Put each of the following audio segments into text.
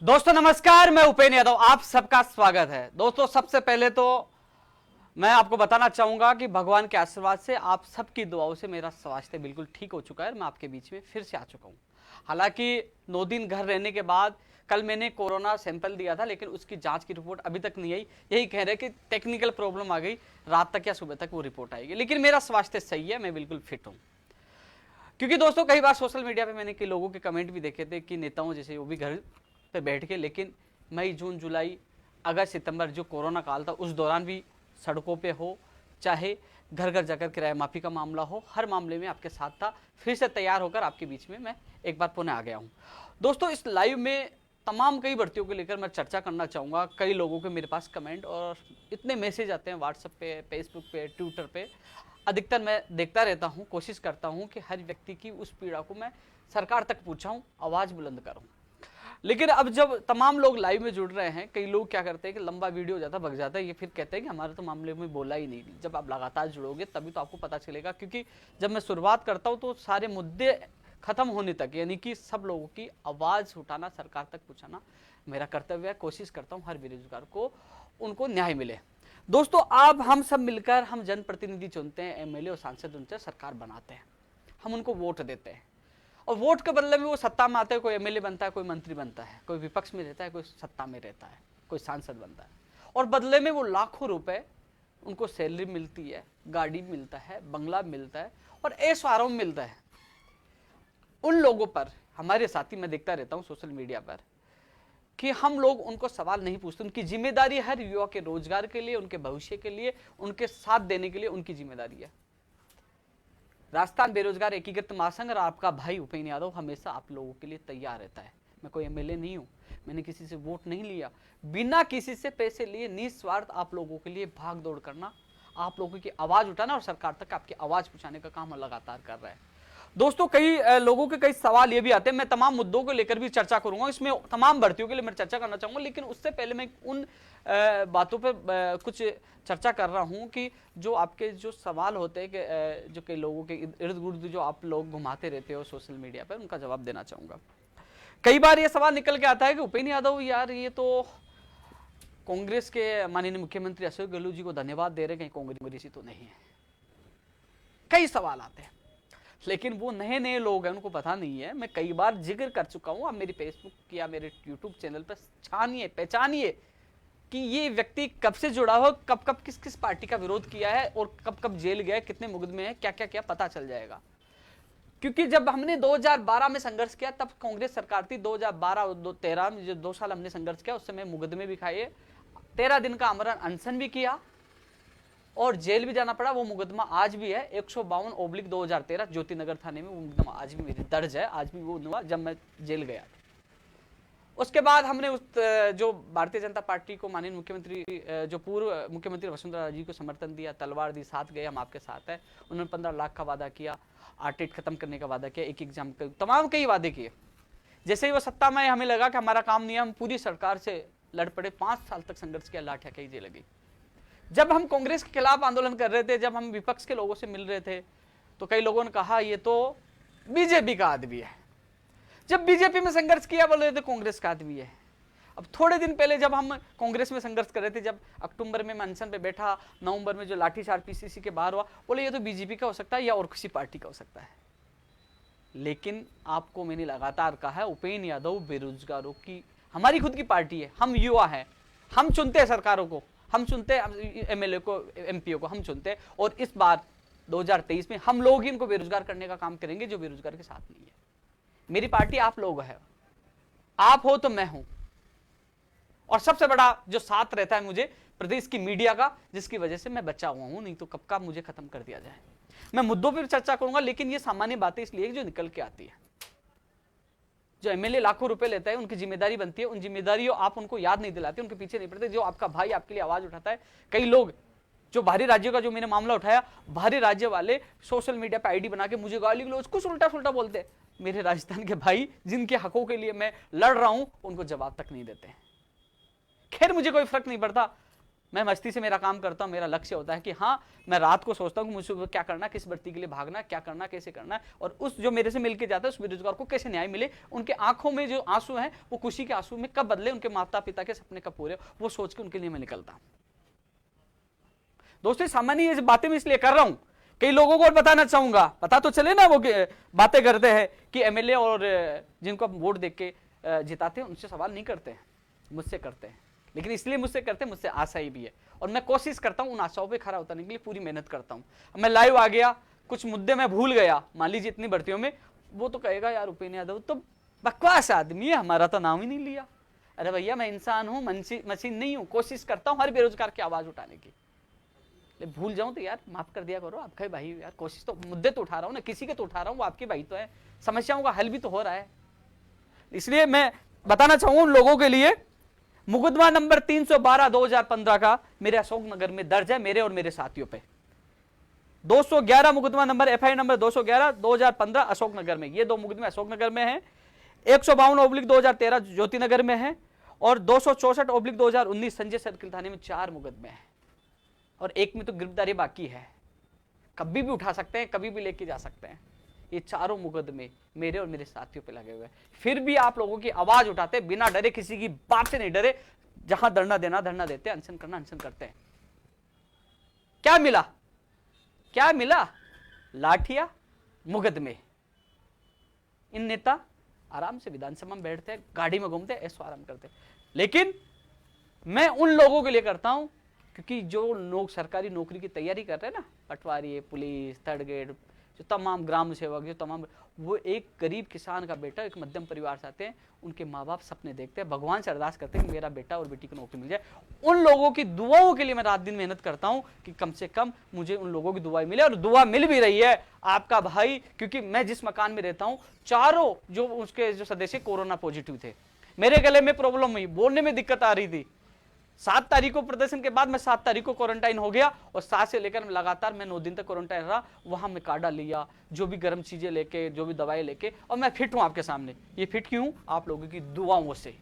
दोस्तों नमस्कार, मैं उपेंद्र यादव, आप सबका स्वागत है। दोस्तों सबसे पहले तो मैं आपको बताना चाहूंगा कि भगवान के आशीर्वाद से, आप सबकी दुआओं से मेरा स्वास्थ्य बिल्कुल ठीक हो चुका है। मैं आपके बीच में फिर से आ चुका हूं। हालांकि 9 दिन घर रहने के बाद कल मैंने कोरोना सैंपल दिया था, लेकिन उसकी जांच की रिपोर्ट अभी तक नहीं आई। यही कह रहे कि टेक्निकल प्रॉब्लम आ गई, रात तक या सुबह तक वो रिपोर्ट आएगी। लेकिन मेरा स्वास्थ्य सही है, मैं बिल्कुल फिट हूँ। क्योंकि दोस्तों कई बार सोशल मीडिया पे मैंने कई लोगों के कमेंट भी देखे थे कि नेताओं जैसे वो भी घर पे बैठ के, लेकिन मई जून जुलाई अगस्त सितंबर जो कोरोना काल था उस दौरान भी सड़कों पे हो, चाहे घर घर जाकर किराया माफी का मामला हो, हर मामले में आपके साथ था। फिर से तैयार होकर आपके बीच में मैं एक बार पुनः आ गया हूँ। दोस्तों इस लाइव में तमाम कई भर्तियों को लेकर मैं चर्चा करना चाहूँगा। कई लोगों के मेरे पास कमेंट और इतने मैसेज आते हैं व्हाट्सएप पे, फेसबुक पे, ट्विटर पे। अधिकतर मैं देखता रहता हूँ, कोशिश करता हूँ कि हर व्यक्ति की उस पीड़ा को मैं सरकार तक पहुँचाऊँ, आवाज़ बुलंद करूँ। लेकिन अब जब तमाम लोग लाइव में जुड़ रहे हैं, कई लोग क्या करते हैं कि लंबा वीडियो हो जाता है, भग जाता है, ये फिर कहते हैं कि हमारे तो मामले में बोला ही नहीं। जब आप लगातार जुड़ोगे तभी तो आपको पता चलेगा। क्योंकि जब मैं शुरुआत करता हूँ तो सारे मुद्दे खत्म होने तक, यानी कि सब लोगों की आवाज़ उठाना, सरकार तक पहुँचाना मेरा कर्तव्य है। कोशिश करता हूँ हर बेरोजगार को उनको न्याय मिले। दोस्तों अब हम सब मिलकर हम जनप्रतिनिधि चुनते हैं, एमएलए और सांसद चुनते हैं, सरकार बनाते हैं, हम उनको वोट देते हैं। और वोट के बदले में वो सत्ता में आते हैं। कोई एमएलए बनता है, कोई मंत्री बनता है, कोई विपक्ष में रहता है, कोई सत्ता में रहता है, कोई सांसद बनता है। और बदले में वो लाखों रुपए उनको सैलरी मिलती है, गाड़ी मिलता है, बंगला मिलता है और ऐश आराम मिलता है। उन लोगों पर हमारे साथी, मैं देखता रहता हूँ सोशल मीडिया पर, कि हम लोग उनको सवाल नहीं पूछते। उनकी जिम्मेदारी हर युवा के रोजगार के लिए, उनके भविष्य के लिए, उनके साथ देने के लिए उनकी जिम्मेदारी है। राजस्थान बेरोजगार एकीकृत महासंघ और आपका भाई उपेंद्र यादव हमेशा आप लोगों के लिए तैयार रहता है। मैं कोई एमएलए नहीं हूं, मैंने किसी से वोट नहीं लिया, बिना किसी से पैसे लिए निस्वार्थ आप लोगों के लिए भाग दौड़ करना, आप लोगों की आवाज उठाना और सरकार तक आपकी आवाज पहुंचाने का काम लगातार कर रहा है। दोस्तों कई लोगों के कई सवाल ये भी आते हैं, मैं तमाम मुद्दों को लेकर भी चर्चा करूंगा, इसमें तमाम भर्तियों के लिए मैं चर्चा करना चाहूंगा। लेकिन उससे पहले मैं उन बातों पर कुछ चर्चा कर रहा हूं कि जो आपके जो सवाल होते हैं कि जो कई लोगों के इर्द गिर्द जो आप लोग घुमाते रहते हो सोशल मीडिया पर, उनका जवाब देना चाहूंगा। कई बार ये सवाल निकल के आता है कि उपेंद्र यादव यार ये तो कांग्रेस के माननीय मुख्यमंत्री अशोक गहलोत जी को धन्यवाद दे रहे, कहीं कांग्रेस तो नहीं है। कई सवाल आते हैं, लेकिन वो नए नए लोग हैं, उनको पता नहीं है। मैं कई बार जिक्र कर चुका हूं, आप मेरी फेसबुक या मेरे यूट्यूब चैनल पर छानिए, पहचानिए कि ये व्यक्ति कब से जुड़ा हो, कब कब किस किस पार्टी का विरोध किया है और कब कब जेल गया, कितने मुकदमे हैं, क्या क्या क्या पता चल जाएगा। क्योंकि जब हमने 2012 में संघर्ष किया तब कांग्रेस सरकार थी। 2012 और 13 में जो 2 साल हमने संघर्ष किया, उस समय मुकदमे भी खाए, 13 दिन का आमरण अनशन भी किया और जेल भी जाना पड़ा। वो मुकदमा आज भी है, 152/2013 ज्योतिनगर थाने में वो मुकदमा आज भी मेरी दर्ज है। आज भी वो हुआ जब मैं जेल गया। उसके बाद हमने उस जो भारतीय जनता पार्टी को माननीय मुख्यमंत्री जो पूर्व मुख्यमंत्री वसुंधरा जी को समर्थन दिया, तलवार दी, साथ गए, हम आपके साथ है। उन्होंने 15 लाख का वादा किया, आरटीट खत्म करने का वादा किया, एक एग्जाम का, तमाम कई वादे किए। जैसे ही वो सत्ता में, हमें लगा कि हमारा काम नहीं है, हम पूरी सरकार से लड़ पड़े, 5 साल तक संघर्ष किया, लाठियां कई जेल लगी। जब हम कांग्रेस के खिलाफ आंदोलन कर रहे थे, जब हम विपक्ष के लोगों से मिल रहे थे, तो कई लोगों ने कहा ये तो बीजेपी का आदमी है। जब बीजेपी में संघर्ष किया बोले तो कांग्रेस का आदमी है। अब थोड़े दिन पहले जब हम कांग्रेस में संघर्ष कर रहे थे, जब अक्टूबर में अनशन पे बैठा, नवंबर में जो लाठीचार्ज पीसीसी के बाहर हुआ, बोले ये तो बीजेपी का हो सकता है या और किसी पार्टी का हो सकता है। लेकिन आपको मैंने लगातार कहा है, उपेंद्र यादव बेरोजगारों की हमारी खुद की पार्टी है। हम युवा हैं, हम चुनते हैं सरकारों को, हम चुनते हैं एमएलए को, एमपीओ को हम चुनते हैं। और इस बार 2023 में हम लोग ही इनको बेरोजगार करने का काम करेंगे जो बेरोजगार के साथ नहीं है। मेरी पार्टी आप लोग है, आप हो तो मैं हूं। और सबसे बड़ा जो साथ रहता है मुझे प्रदेश की मीडिया का, जिसकी वजह से मैं बचा हुआ हूं, नहीं तो कब का मुझे खत्म कर दिया जाए। मैं मुद्दों पर चर्चा करूंगा, लेकिन ये सामान्य बातें इसलिए जो निकल के आती है। जो एमएलए लाखों रुपए लेता है, उनकी जिम्मेदारी बनती है, उन जिम्मेदारियों आप उनको याद नहीं दिलाते, उनके पीछे नहीं पड़ते। जो आपका भाई आपके लिए आवाज उठाता है, कई लोग जो बाहरी राज्यों का जो मैंने मामला उठाया, बाहरी राज्य वाले सोशल मीडिया पे आईडी बना के मुझे गाली गलौज कुछ उल्टा सुल्टा बोलते हैं। मेरे राजस्थान के भाई जिनके हकों के लिए मैं लड़ रहा हूं, उनको जवाब तक नहीं देते हैं। खैर मुझे कोई फर्क नहीं पड़ता, मैं मस्ती से मेरा काम करता हूं, मेरा लक्ष्य होता है कि हाँ मैं रात को सोचता हूं कि मुझे क्या करना, किस भर्ती के लिए भागना, क्या करना, कैसे करना है, और उस जो मेरे से मिलके जाता है उस बेरोजगार को कैसे न्याय मिले, उनके आंखों में जो आंसू हैं वो खुशी के आंसू में कब बदले, उनके माता पिता के सपने कब पूरे, वो सोच के उनके लिए मैं निकलता हूं। दोस्तों सामान्य ये बातें मैं इसलिए कर रहा हूं, कई लोगों को और बताना चाहूंगा, पता तो चले ना वो बातें करते हैं कि एमएलए और जिनको आप वोट देख के जिताते हैं उनसे सवाल नहीं करते हैं, मुझसे करते हैं। लेकिन इसलिए मुझसे करते हैं, मुझसे आशा ही भी है और मैं कोशिश करता हूं उन आशाओं पे खरा उतरने के लिए पूरी मेहनत करता हूं। मैं लाइव आ गया, कुछ मुद्दे मैं भूल गया, मान लीजिए इतनी भर्तियों में, वो तो कहेगा यार उपेंद्र यादव तो बकवास आदमी है, हमारा तो नाम ही नहीं लिया। अरे भैया मैं इंसान हूं, मशीन नहीं हूं, कोशिश करता हूं हर बेरोजगार की आवाज उठाने की। भूल जाऊं तो यार माफ कर दिया करो, आपके भाई यार कोशिश तो, मुद्दे तो उठा रहा हूं ना, किसी के तो उठा रहा हूं, वो आपके भाई तो है, समस्याओं का हल भी तो हो रहा है। इसलिए मैं बताना चाहूंगा उन लोगों के लिए, मुकदमा नंबर 312 2015 का मेरे अशोकनगर में दर्ज है, मेरे और मेरे साथियों पे। 211 मुकदमा नंबर एफआईआर नंबर 211 2015 अशोकनगर में, ये 2 मुकदमे अशोकनगर में है। 152/2013 ज्योतिनगर में है और 264/2019 संजय सर्किल थाने में 4 मुकदमे हैं और एक में तो गिरफ्तारी बाकी है, कभी भी उठा सकते हैं, कभी भी लेके जा सकते हैं। ये चारों मुकदमे मेरे और मेरे साथियों पे लगे हुए हैं, फिर भी आप लोगों की आवाज उठाते बिना डरे, किसी की बात से नहीं डरे, जहां धरना देना धरना देते, अनशन करना अनशन करते हैं। क्या मिला, क्या मिला? लाठियां, मुकदमे। इन नेता आराम से विधानसभा में बैठते हैं, गाड़ी में घूमते, ऐसो आराम करते। लेकिन मैं उन लोगों के लिए करता हूं क्योंकि जो लोग सरकारी नौकरी की तैयारी कर रहे हैं ना, पटवारी, पुलिस, थर्ड ग्रेड, जो तमाम ग्राम सेवक, जो तमाम, वो एक गरीब किसान का बेटा एक मध्यम परिवार से आते हैं, उनके माँ बाप सपने देखते हैं, भगवान से अरदास करते हैं कि मेरा बेटा और बेटी को नौकरी मिल जाए। उन लोगों की दुआओं के लिए मैं रात दिन मेहनत करता हूं कि कम से कम मुझे उन लोगों की दुआएं मिले, और दुआ मिल भी रही है। आपका भाई, क्योंकि मैं जिस मकान में रहता हूं, चारों जो उसके जो सदस्य कोरोना पॉजिटिव थे, मेरे गले में प्रॉब्लम हुई, बोलने में दिक्कत आ रही थी। 7 तारीख को प्रदर्शन के बाद मैं 7 तारीख को क्वारंटाइन हो गया और 7 से लेकर लगातार मैं 9 दिन तक क्वारंटाइन रहा। वहां मैं काढ़ा लिया, जो भी गर्म चीजें लेके, जो भी दवाई लेके, और मैं फिट हूं आपके सामने। ये फिट क्यों? आप लोगों की दुआओं से।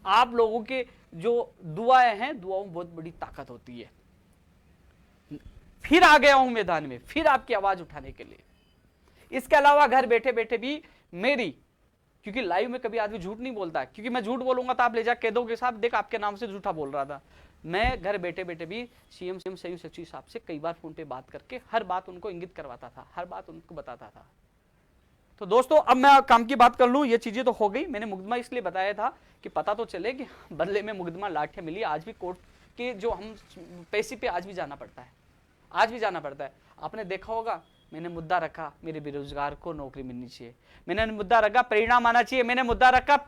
आप लोगों के जो दुआएं हैं, दुआओं में बहुत बड़ी ताकत होती है। फिर आ गया हूं मैदान में, फिर आपकी आवाज उठाने के लिए। इसके अलावा घर बैठे बैठे भी मेरी, क्योंकि लाइव में कभी आदमी झूठ नहीं बोलता है, क्योंकि मैं झूठ बोलूंगा तो आप ले जा कह दोगे साहब देख आपके नाम से झूठा बोल रहा था। मैं घर बैठे बैठे भी सीएम संयुक्त सचिव साहब से कई बार फोन पे बात करके हर बात उनको इंगित करवाता था, हर बात उनको बताता था। तो दोस्तों अब मैं काम की बात कर लूं, ये चीजें तो हो गई। मैंने मुकदमा इसलिए बताया था कि पता तो चले कि बदले में मुकदमा लाठियां मिली। आज भी कोर्ट के जो हम पैसे पे आज भी जाना पड़ता है, आज भी जाना पड़ता है। आपने देखा होगा मैंने मुद्दा रखा मेरे बेरोजगार को नौकरी मिलनी चाहिए, मैंने मुद्दा रखा परिणाम आना चाहिए, मैंने मुद्दा रखा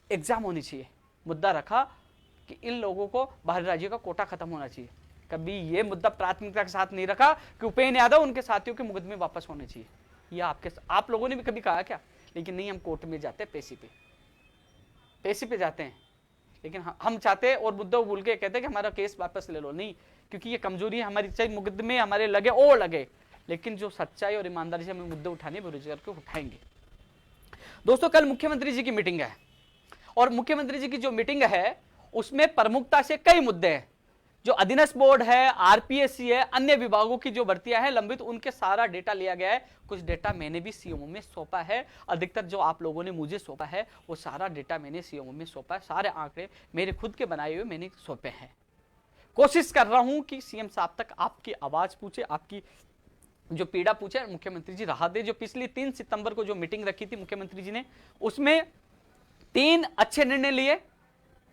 एग्जाम होनी चाहिए, मुद्दा रखा कि इन लोगों को बाहरी राज्यों का कोटा खत्म होना चाहिए। कभी ये मुद्दा प्राथमिकता के साथ नहीं रखा कि उपेंद्र यादव उनके साथियों के मुकदमे वापस होने चाहिए। यह आप लोगों ने भी कभी कहा क्या? लेकिन नहीं, हम कोर्ट में जाते हैं पैसे पे जाते हैं, लेकिन हम चाहते हैं और मुद्दा भूल के कहते हैं कि हमारा केस वापस ले लो। नहीं, क्योंकि ये कमजोरी है हमारी, चाहे मुकदमे हमारे लगे और लगे, लेकिन जो सच्चाई और ईमानदारी से हमें मुद्दे उठाने, बेरोजगार को उठाएंगे। दोस्तों कल मुख्यमंत्री जी की मीटिंग है और मुख्यमंत्री जी की जो मीटिंग है उसमें प्रमुखता से कई मुद्दे हैं। जो अधीनस्थ बोर्ड है, आरपीएससी है, अन्य विभागों की जो भर्तियां हैं लंबित, उनके सारा डेटा लिया गया है। कुछ डेटा मैंने भी सीएमओ में सौंपा है, अधिकतर जो आप लोगों ने मुझे सौंपा है वो सारा डेटा मैंने सीएमओ में सौंपा है। सारे आंकड़े मेरे खुद के बनाए हुए मैंने सौंपे हैं। कोशिश कर रहा हूं कि सीएम साहब तक आपकी आवाज पूछे, आपकी जो पीड़ा पूछे, मुख्यमंत्री जी राहत दे। जो पिछली 3 सितंबर को जो मीटिंग रखी थी मुख्यमंत्री जी ने, उसमें 3 अच्छे निर्णय लिए।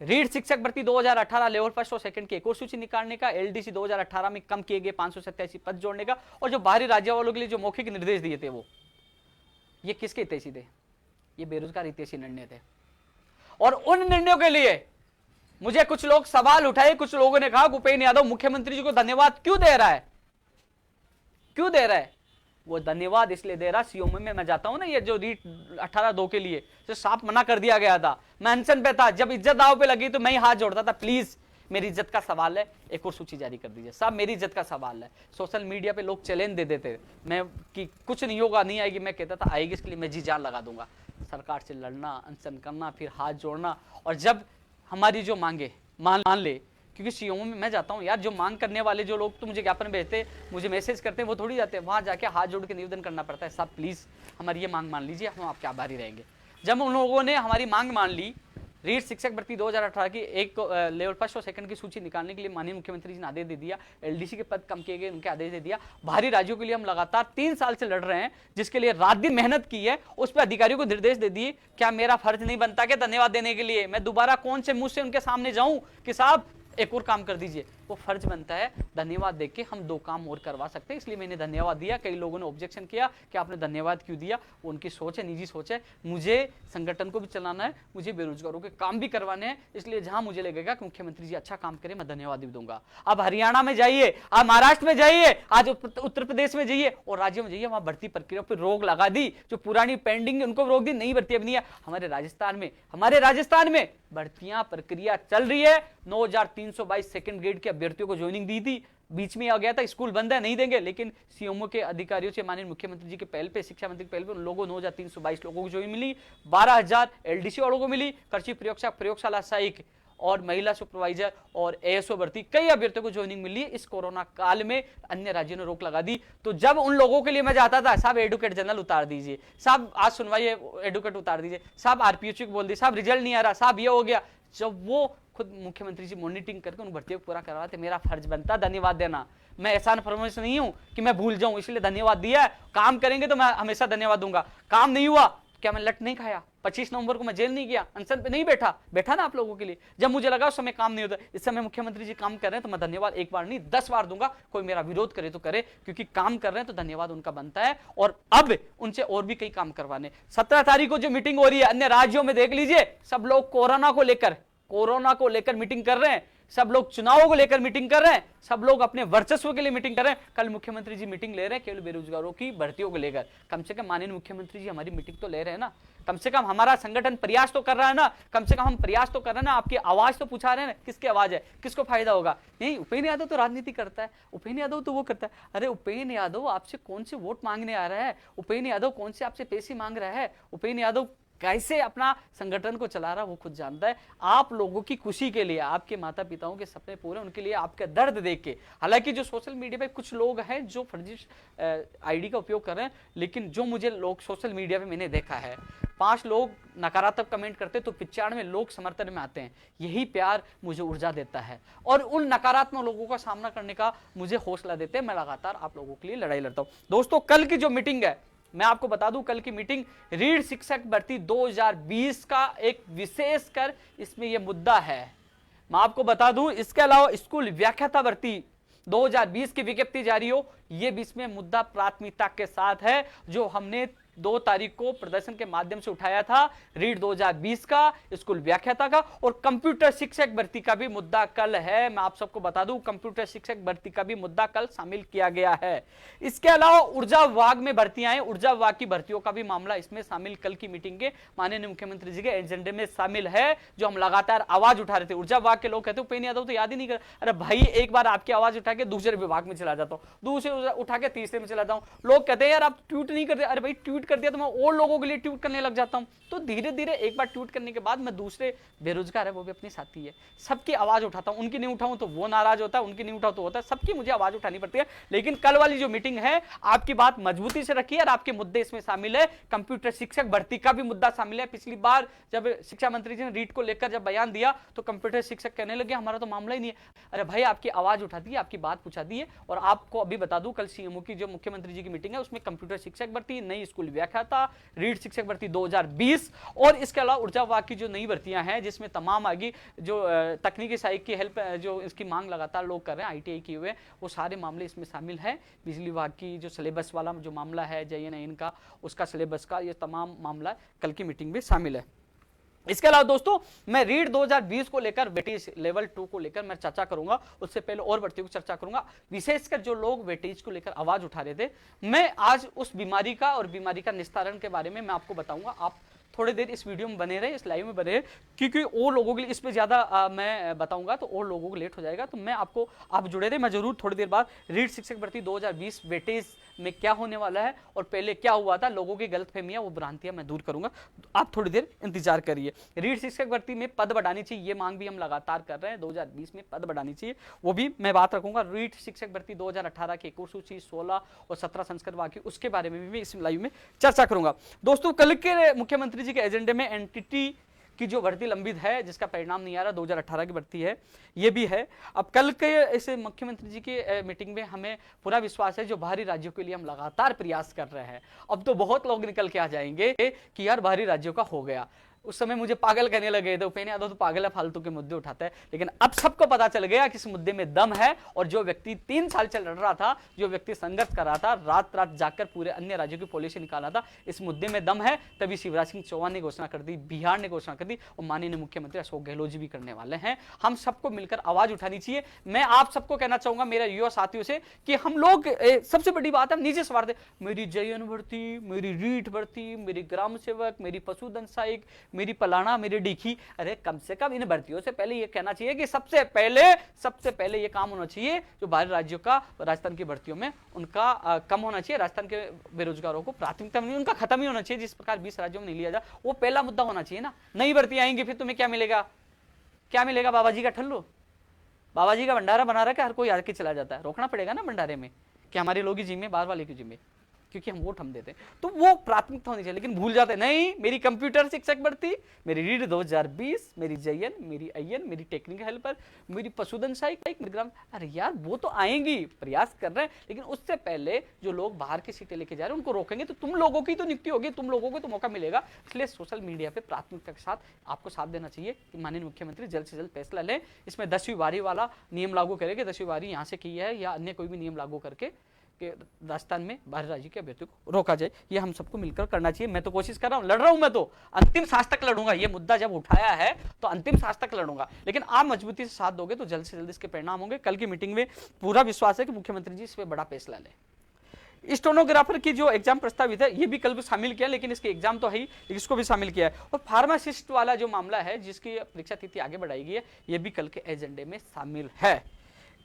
रीढ़ शिक्षक भर्ती 2018 लेवल फर्स्ट और सेकंड की एक और सूची निकालने का, एलडीसी 2018 में कम किए गए 587 पद जोड़ने का, और जो बाहरी राज्यों वालों के लिए जो मौखिक निर्देश दिए थे वो, ये किसके हितैषी थे? ये बेरोजगार हितैषी निर्णय थे। और उन निर्णयों के लिए मुझे कुछ लोग सवाल उठाए, कुछ लोगों ने कहा उपेंद्र यादव मुख्यमंत्री जी को धन्यवाद क्यों दे रहा है, क्यों दे रहा है? वो धन्यवाद इसलिए दे रहा, सीएम में मैं जाता हूं ना, ये जो रीट 18-2 के लिए जो साफ मना कर दिया गया था, मैं अनशन पे था, जब इज्जत दाव पे लगी तो मैं ही हाथ जोड़ता था, प्लीज मेरी इज्जत का सवाल है, एक और सूची जारी कर दीजिए साहब, मेरी इज्जत का सवाल है। सोशल मीडिया पे लोग चैलेंज दे देते मैं कि कुछ नहीं होगा, नहीं आएगी, मैं कहता था आएगी, इसके लिए मैं जी जान लगा दूंगा। सरकार से लड़ना, अनशन करना, फिर हाथ जोड़ना, और जब हमारी जो मांगे मान ले क्योंकि सीएमओ में मैं जाता हूँ यार, जो मांग करने वाले जो लोग तो मुझे ज्ञापन भेजते, मुझे मैसेज करते हैं, वो थोड़ी जाते हैं वहाँ जाके हाथ जोड़ के निवेदन करना पड़ता है, साहब प्लीज़ हमारी ये मांग मान लीजिए, हम आपके आभारी रहेंगे। जब उन लोगों ने हमारी मांग मान ली, रीट शिक्षक भर्ती 2018 की एक लेवल फर्स्ट और सेकंड की सूची निकालने के लिए माननीय मुख्यमंत्री जी ने आदेश दे दिया, एलडीसी के पद कम किए गए, उनके आदेश दे दिया। बाहरी राज्यों के लिए हम लगातार 3 साल से लड़ रहे हैं, जिसके लिए रात दिन मेहनत की है, उस पर अधिकारियों को निर्देश दे दिए। क्या मेरा फर्ज नहीं बनता कि धन्यवाद देने के लिए मैं दोबारा कौन से मुंह से उनके सामने जाऊं कि साहब एक और काम कर दीजिए? वो फर्ज बनता है, धन्यवाद देके हम 2 काम और करवा सकते हैं, इसलिए मैंने धन्यवाद दिया। कई लोगों ने ऑब्जेक्शन किया कि आपने धन्यवाद क्यों दिया, वो उनकी सोच है, निजी सोच है। मुझे संगठन को भी चलाना है, मुझे बेरोजगारों के काम भी करवाने हैं, इसलिए जहां मुझे लगेगा कि मुख्यमंत्री जी अच्छा काम करें, मैं धन्यवाद भी दूंगा। आप हरियाणा में जाइए, आप महाराष्ट्र में जाइए, आज उत्तर प्रदेश में जाइए और राज्यों में जाइए, वहां भर्ती प्रक्रिया पर रोक लगा दी, जो पुरानी पेंडिंग उनको रोक दी, नई भर्ती अब नहीं है। हमारे राजस्थान में भर्तियां प्रक्रिया चल रही है। 9322 सेकंड ग्रेड के अभ्यर्थियों को ज्वाइनिंग दी थी, बीच में आ गया था स्कूल बंद है नहीं देंगे, लेकिन सीएमओ के अधिकारियों से माननीय मुख्यमंत्री जी के पहल पे, शिक्षा मंत्री के पहल पे उन लोगों 9322 लोगों को ज्वाइनिंग मिली, 12000 एलडीसी वालों को मिली, कृषि प्रयोगशाला सहायक और महिला सुपरवाइजर और एएसओ भर्ती कई अभ्यर्थियों को ज्वाइनिंग मिली। इस कोरोना काल में अन्य राज्यों ने रोक लगा दी, तो जब उन लोगों के लिए मैं जाता था, साहब एडवोकेट जनरल उतार दीजिए, साहब आज सुनवाई एडवोकेट उतार दीजिए, साहब आरपीएचओ को बोल दिए, साहब रिजल्ट नहीं आ रहा, साहब ये हो गया, जब वो खुद मुख्यमंत्री जी मॉनिटरिंग करके उन भर्तियों को पूरा करवाते, मेरा फर्ज बनता धन्यवाद देना। मैं एहसान फरमाइश नहीं हूं कि मैं भूल जाऊं, इसलिए धन्यवाद दिया है। काम करेंगे तो मैं हमेशा धन्यवाद दूंगा। काम नहीं हुआ, क्या मैं लट नहीं खाया? 25 नवंबर को मैं जेल नहीं गया, अनशन पे नहीं बैठा ना आप लोगों के लिए। जब मुझे लगा उस समय काम नहीं होता, इस समय मुख्यमंत्री जी काम कर रहे हैं तो मैं धन्यवाद एक बार नहीं 10 बार दूंगा। कोई मेरा विरोध करे तो करे, क्योंकि काम कर रहे हैं तो धन्यवाद उनका बनता है। और अब उनसे और भी कई काम करवाने। 17 तारीख को जो मीटिंग हो रही है अन्य राज्यों में, देख लीजिए, सब लोग कोरोना को लेकर मीटिंग कर रहे हैं, सब लोग चुनावों को लेकर मीटिंग कर रहे हैं, सब लोग अपने वर्चस्व के लिए मीटिंग कर रहे हैं। कल मुख्यमंत्री जी मीटिंग ले रहे हैं केवल बेरोजगारों की भर्तियों को लेकर। कम से कम माननीय मुख्यमंत्री जी हमारी मीटिंग तो ले रहे हैं ना, कम से कम हमारा संगठन प्रयास तो कर रहा है ना, कम से कम हम प्रयास तो कर रहे हैं ना। आपकी आवाज तो पूछा रहे हैं ना, किसकी आवाज है, किसको फायदा होगा? नहीं, उपेंद्र यादव तो राजनीति करता है, उपेंद्र यादव तो वो करता है। अरे उपेंद्र यादव आपसे कौन से वोट मांगने आ रहा है? उपेंद्र यादव कौन से आपसे पैसे मांग रहा है? उपेंद्र यादव कैसे अपना संगठन को चला रहा है वो खुद जानता है। आप लोगों की खुशी के लिए, आपके माता पिताओं के सपने पूरे, उनके लिए आपका दर्द देख के, हालांकि जो सोशल मीडिया पे कुछ लोग हैं जो फर्जी आईडी का उपयोग कर रहे हैं, लेकिन जो मुझे लोग सोशल मीडिया पे मैंने देखा है, 5 लोग नकारात्मक कमेंट करते तो 95 लोग समर्थन में आते हैं। यही प्यार मुझे ऊर्जा देता है और उन नकारात्मक लोगों का सामना करने का मुझे हौसला देते हैं। मैं लगातार आप लोगों के लिए लड़ाई लड़ता हूं। दोस्तों, कल की जो मीटिंग है, मैं आपको बता दूं, कल की मीटिंग रीट शिक्षक भर्ती 2020 का एक विशेष कर इसमें यह मुद्दा है। मैं आपको बता दूं, इसके अलावा स्कूल व्याख्याता भर्ती 2020 की विज्ञप्ति जारी हो, यह भी इसमें मुद्दा प्राथमिकता के साथ है, जो हमने 2 तारीख को प्रदर्शन के माध्यम से उठाया था। रीट 2020 का, स्कूल व्याख्याता का और कंप्यूटर शिक्षक भर्ती का भी मुद्दा कल है। मैं आप सबको बता दूं, कंप्यूटर शिक्षक भर्ती का भी मुद्दा कल शामिल किया गया है। इसके अलावा ऊर्जा विभाग में भर्तियां हैं, ऊर्जा विभाग की भर्तियों का भी मामला इसमें शामिल कल की मीटिंग के माननीय मुख्यमंत्री जी के एजेंडे में शामिल है, जो हम लगातार आवाज उठा रहे थे। ऊर्जा विभाग के लोग कहते उपेंद्र यादव तो याद ही नहीं कर। अरे भाई, एक बार आपकी आवाज उठा के दूसरे विभाग में चला जाता हूं, दूसरे उठा के तीसरे में चला जाता हूं। लोग कहते हैं यार आप ट्वीट नहीं करते। अरे भाई, ट्वीट कर दिया तो मैं और लोगों के लिए ट्वीट करने लग जाता हूं। तो धीरे धीरे एक बार ट्वीट करने के बाद मैं दूसरे बेरोजगार है, वो भी अपनी साथी है, सबकी आवाज उठाता हूं। उनकी नहीं उठाऊं तो वो नाराज होता है, उनकी नहीं उठाऊं तो होता है, सबकी मुझे आवाज उठानी पड़ती है। लेकिन कल वाली जो मीटिंग है, आपकी बात मजबूती से रखिए और आपके मुद्दे इसमें शामिल है। कंप्यूटर शिक्षक भर्ती का भी मुद्दा शामिल है। पिछली बार जब शिक्षा मंत्री जी ने रीट को लेकर जब बयान दिया तो कंप्यूटर शिक्षक कहने लगे हमारा तो मामला ही नहीं है। अरे भाई, आपकी आवाज उठा दी, आपकी बात पूछा दी है। और आपको अभी बता दूं, कल सीएमओ की जो मुख्यमंत्री जी की मीटिंग है, उसमें कंप्यूटर शिक्षक भर्ती, नई स्कूल व्याख्याता, रीट शिक्षक भर्ती 2020 और इसके अलावा ऊर्जा विभाग की जो नई भर्तियां हैं, जिसमें तमाम आगे जो तकनीकी सहायक की हेल्प, जो इसकी मांग लगातार लोग कर रहे हैं, आईटीआई किए हुए, वो सारे मामले इसमें शामिल है। बिजली विभाग की जो सिलेबस वाला जो मामला है, JNN का, उसका सिलेबस का, ये तमाम मामला कल की मीटिंग में शामिल है। इसके अलावा दोस्तों, मैं रीट 2020 को लेकर, वेटेज लेवल 2 को लेकर मैं चर्चा करूंगा। उससे पहले और भर्तियों की चर्चा करूंगा, विशेषकर जो लोग वेटेज को लेकर आवाज उठा रहे थे। मैं आज उस बीमारी का और बीमारी का निस्तारण के बारे में मैं आपको बताऊंगा। आप थोड़ी देर इस वीडियो में बने रहे, इस लाइव में बने रहे, क्योंकि और लोगों के लिए इस पे ज्यादा मैं बताऊंगा तो और लोगों को लेट हो जाएगा। तो मैं आपको, आप जुड़े रहे, मैं जरूर थोड़ी देर बाद रीट शिक्षक भर्ती 2020 वेटेज में क्या होने वाला है और पहले क्या हुआ था, लोगों की गलतफहमियां, वो भ्रांतियां मैं दूर करूंगा। आप थोड़ी देर इंतजार करिए। रीट शिक्षक भर्ती में पद बढ़ानी चाहिए, ये मांग भी हम लगातार कर रहे हैं। 2020 में पद बढ़ानी चाहिए, वो भी मैं बात रखूंगा। रीट शिक्षक भर्ती 2018 की एक और सूची, 16 और 17 संस्करण बाकी, उसके बारे में भी इस लाइव में चर्चा करूंगा। दोस्तों, कल के मुख्यमंत्री जी के एजेंडे में एनटीटी की जो भर्ती लंबित है, जिसका परिणाम नहीं आ रहा, 2018 की भर्ती है, ये भी है। अब कल के इस मुख्यमंत्री जी की मीटिंग में हमें पूरा विश्वास है, जो बाहरी राज्यों के लिए हम लगातार प्रयास कर रहे हैं। अब तो बहुत लोग निकल के आ जाएंगे कि यार बाहरी राज्यों का हो गया। उस समय मुझे पागल कहने लगे थे, उपेंद्र यादव तो पागल है, फालतू के मुद्दे उठाता है। लेकिन अब सबको पता चल गया कि इस मुद्दे में दम है, और जो व्यक्ति 3 साल चल रहा था, जो व्यक्ति संघर्ष कर रहा था, रात रात जाकर पूरे अन्य राज्यों की पॉलिसी निकाला था, इस मुद्दे में दम है। तभी शिवराज सिंह चौहान ने घोषणा कर दी, बिहार ने घोषणा कर दी, और माननीय मुख्यमंत्री अशोक गहलोत जी भी करने वाले हैं। हम सबको मिलकर आवाज उठानी चाहिए। मैं आप सबको कहना चाहूंगा, मेरे युवा साथियों से, कि हम लोग सबसे बड़ी बात है, नीचे स्वार्थ, मेरी जयन भर्ती, मेरी रीट भर्ती, मेरी ग्राम सेवक, मेरी पशुधन सहायक, मेरी पलाना, मेरी डीखी। अरे कम से कम इन भर्तियों से पहले ये कहना चाहिए कि सबसे पहले ये काम होना चाहिए, जो बाहरी राज्यों का राजस्थान की भर्तियों में उनका कम होना चाहिए। राजस्थान के बेरोजगारों को प्राथमिकता नहीं, उनका खत्म ही होना चाहिए। जिस प्रकार 20 राज्यों में नहीं लिया जा, वो पहला मुद्दा होना चाहिए ना। नई भर्ती आएंगी, फिर तुम्हें क्या मिलेगा? क्या मिलेगा? बाबा जी का ठल्लू, बाबा जी का भंडारा बना रखा है, हर कोई आके चला जाता है। रोकना पड़ेगा ना भंडारे में, कि हमारे लोग ही जिम्मे, बाहर वाले की जिम्मे, क्योंकि हम वोट हम देते हैं। तो वो प्राथमिकता होनी चाहिए। लेकिन भूल जाते नहीं, मेरी कंप्यूटर शिक्षक भर्ती, मेरी रीड 2020, मेरी जयन, मेरी अयन, मेरी टेक्निकल हेल्पर, मेरी पशुधन सहायक, मेरी ग्राम। अरे यार वो तो आएंगी, प्रयास कर रहे हैं, लेकिन उससे पहले जो लोग बाहर की सीटें लेके जा रहे हैं उनको रोकेंगे तो तुम लोगों की तो नियुक्ति होगी, तुम लोगों को तो मौका मिलेगा। इसलिए सोशल मीडिया पे प्राथमिकता के साथ आपको साथ देना चाहिए कि माननीय मुख्यमंत्री जल्द से जल्द फैसला लें। इसमें 10वीं बारी वाला नियम लागू करेंगे, 10वीं बारी यहाँ से की है या अन्य कोई भी नियम लागू करके कि राजस्थान में बाहरी राज्य के अभ्यर्थियों को रोका जाए। ये हम सबको मिलकर करना चाहिए। मैं तो कोशिश कर रहा हूं, लड़ रहा हूं, मैं तो अंतिम सांस तक लड़ूंगा। ये मुद्दा जब उठाया है तो अंतिम सांस तक लड़ूंगा। लेकिन आप मजबूती से साथ दोगे तो जल्द से जल्द इसके परिणाम होंगे। कल की मीटिंग में पूरा विश्वास है कि मुख्यमंत्री जी इस पर बड़ा फैसला ले। स्टेनोग्राफर की जो एग्जाम प्रस्तावित है, ये भी कल भी शामिल किया, लेकिन इसके एग्जाम तो है ही, इसको भी शामिल किया है। और फार्मासिस्ट वाला जो मामला है, जिसकी परीक्षा तिथि आगे बढ़ाई गई है, ये भी कल के एजेंडे में शामिल है।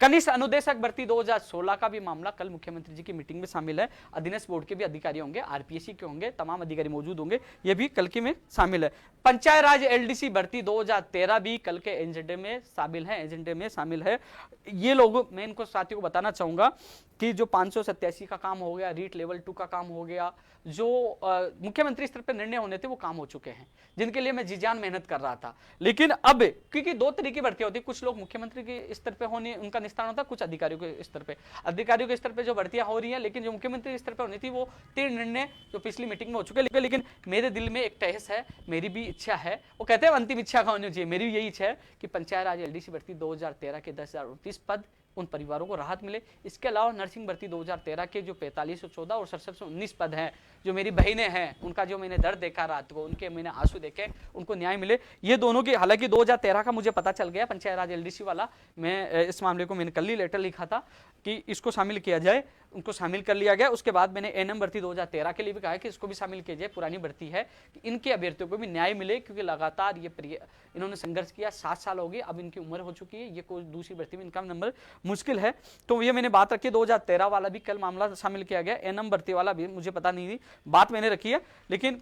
कनिष्ठ अनुदेशक भर्ती 2016 का भी मामला कल मुख्यमंत्री जी की मीटिंग में शामिल है। अधीनस्थ बोर्ड के भी अधिकारी होंगे, आरपीएससी के होंगे, तमाम अधिकारी मौजूद होंगे, ये भी कल के में शामिल है। पंचायत राज एलडीसी भर्ती 2013 भी कल के एजेंडे में शामिल है। ये लोग, मैं इनको साथियों को बताना चाहूंगा कि जो 587 का काम हो गया, रीट लेवल 2 का काम हो गया, जो मुख्यमंत्री स्तर पर निर्णय होने थे वो काम हो चुके हैं, जिनके लिए मैं जी जान मेहनत कर रहा था। लेकिन अब क्योंकि 2 तरह की भर्ती होती है, कुछ लोग मुख्यमंत्री के स्तर पे होने उनका निस्तारण होता है, कुछ अधिकारियों के स्तर पे। अधिकारियों के स्तर पे जो भर्तियां हो रही हैं, लेकिन जो मुख्यमंत्री स्तर पे होनी थी वो 3 निर्णय जो पिछली मीटिंग में हो चुके हैं। लेकिन मेरे दिल में एक तहस है, मेरी भी इच्छा है, वो कहते हैं अंतिम इच्छा का होनी चाहिए, मेरी भी यही इच्छा है कि पंचायत राज एलडीसी भर्ती 2013 के 10,029 पद उन परिवारों को राहत मिले। इसके अलावा नर्सिंग भर्ती 2013 के जो 4514 और 6719 पद हैं, जो मेरी बहनें हैं, उनका जो मैंने दर्द देखा रात को, उनके मैंने आंसू देखे, उनको न्याय मिले। ये दोनों की, हालांकि 2013 का मुझे पता चल गया, पंचायत राज एलडीसी वाला, मैं इस मामले को मैंने कल ही लेटर लिखा था कि इसको शामिल किया जाए, उनको शामिल कर लिया गया। उसके बाद मैंने एनएम भर्ती 2013 के लिए भी कहा कि इसको भी शामिल किया जाए, पुरानी भर्ती है, कि इनके अभ्यर्थियों को भी न्याय मिले, क्योंकि लगातार ये इन्होंने संघर्ष किया, 7 साल हो गए, अब इनकी उम्र हो चुकी है, ये कोई दूसरी भर्ती में इनका नंबर मुश्किल है। तो ये मैंने बात रखी, 2013 वाला भी कल मामला शामिल किया गया, एनएम भर्ती वाला भी मुझे पता नहीं थी, बात मैंने रखी है। लेकिन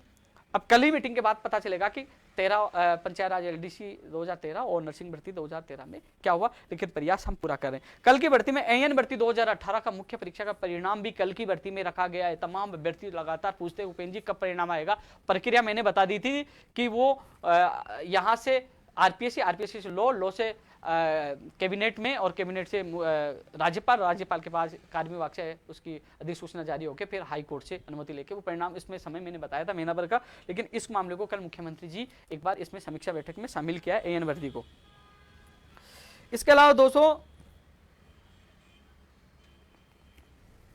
अब कल ही मीटिंग के बाद पता चलेगा कि 13 पंचायत राज एलडीसी 2013 और नर्सिंग भर्ती 2013 में क्या हुआ। लेकिन प्रयास हम पूरा करें। कल की भर्ती में एएन भर्ती 2018 का मुख्य परीक्षा का परिणाम भी कल की भर्ती में रखा गया है। तमाम अभ्यर्थी लगातार पूछते हैं उपेंद्र जी कब परिणाम आएगा। प्रक्रिया मैंने बता दी थी कि वो यहाँ से आरपीएससी से लो से कैबिनेट में, और कैबिनेट से राज्यपाल के पास कार्यवाही विभाग से उसकी अधिसूचना जारी होकर फिर हाई कोर्ट से अनुमति लेके वो परिणाम, इसमें समय मैंने बताया था महीना भर का। लेकिन इस मामले को कल मुख्यमंत्री जी एक बार इसमें समीक्षा बैठक में शामिल किया है, एएन वर्दी को। इसके अलावा दोस्तों,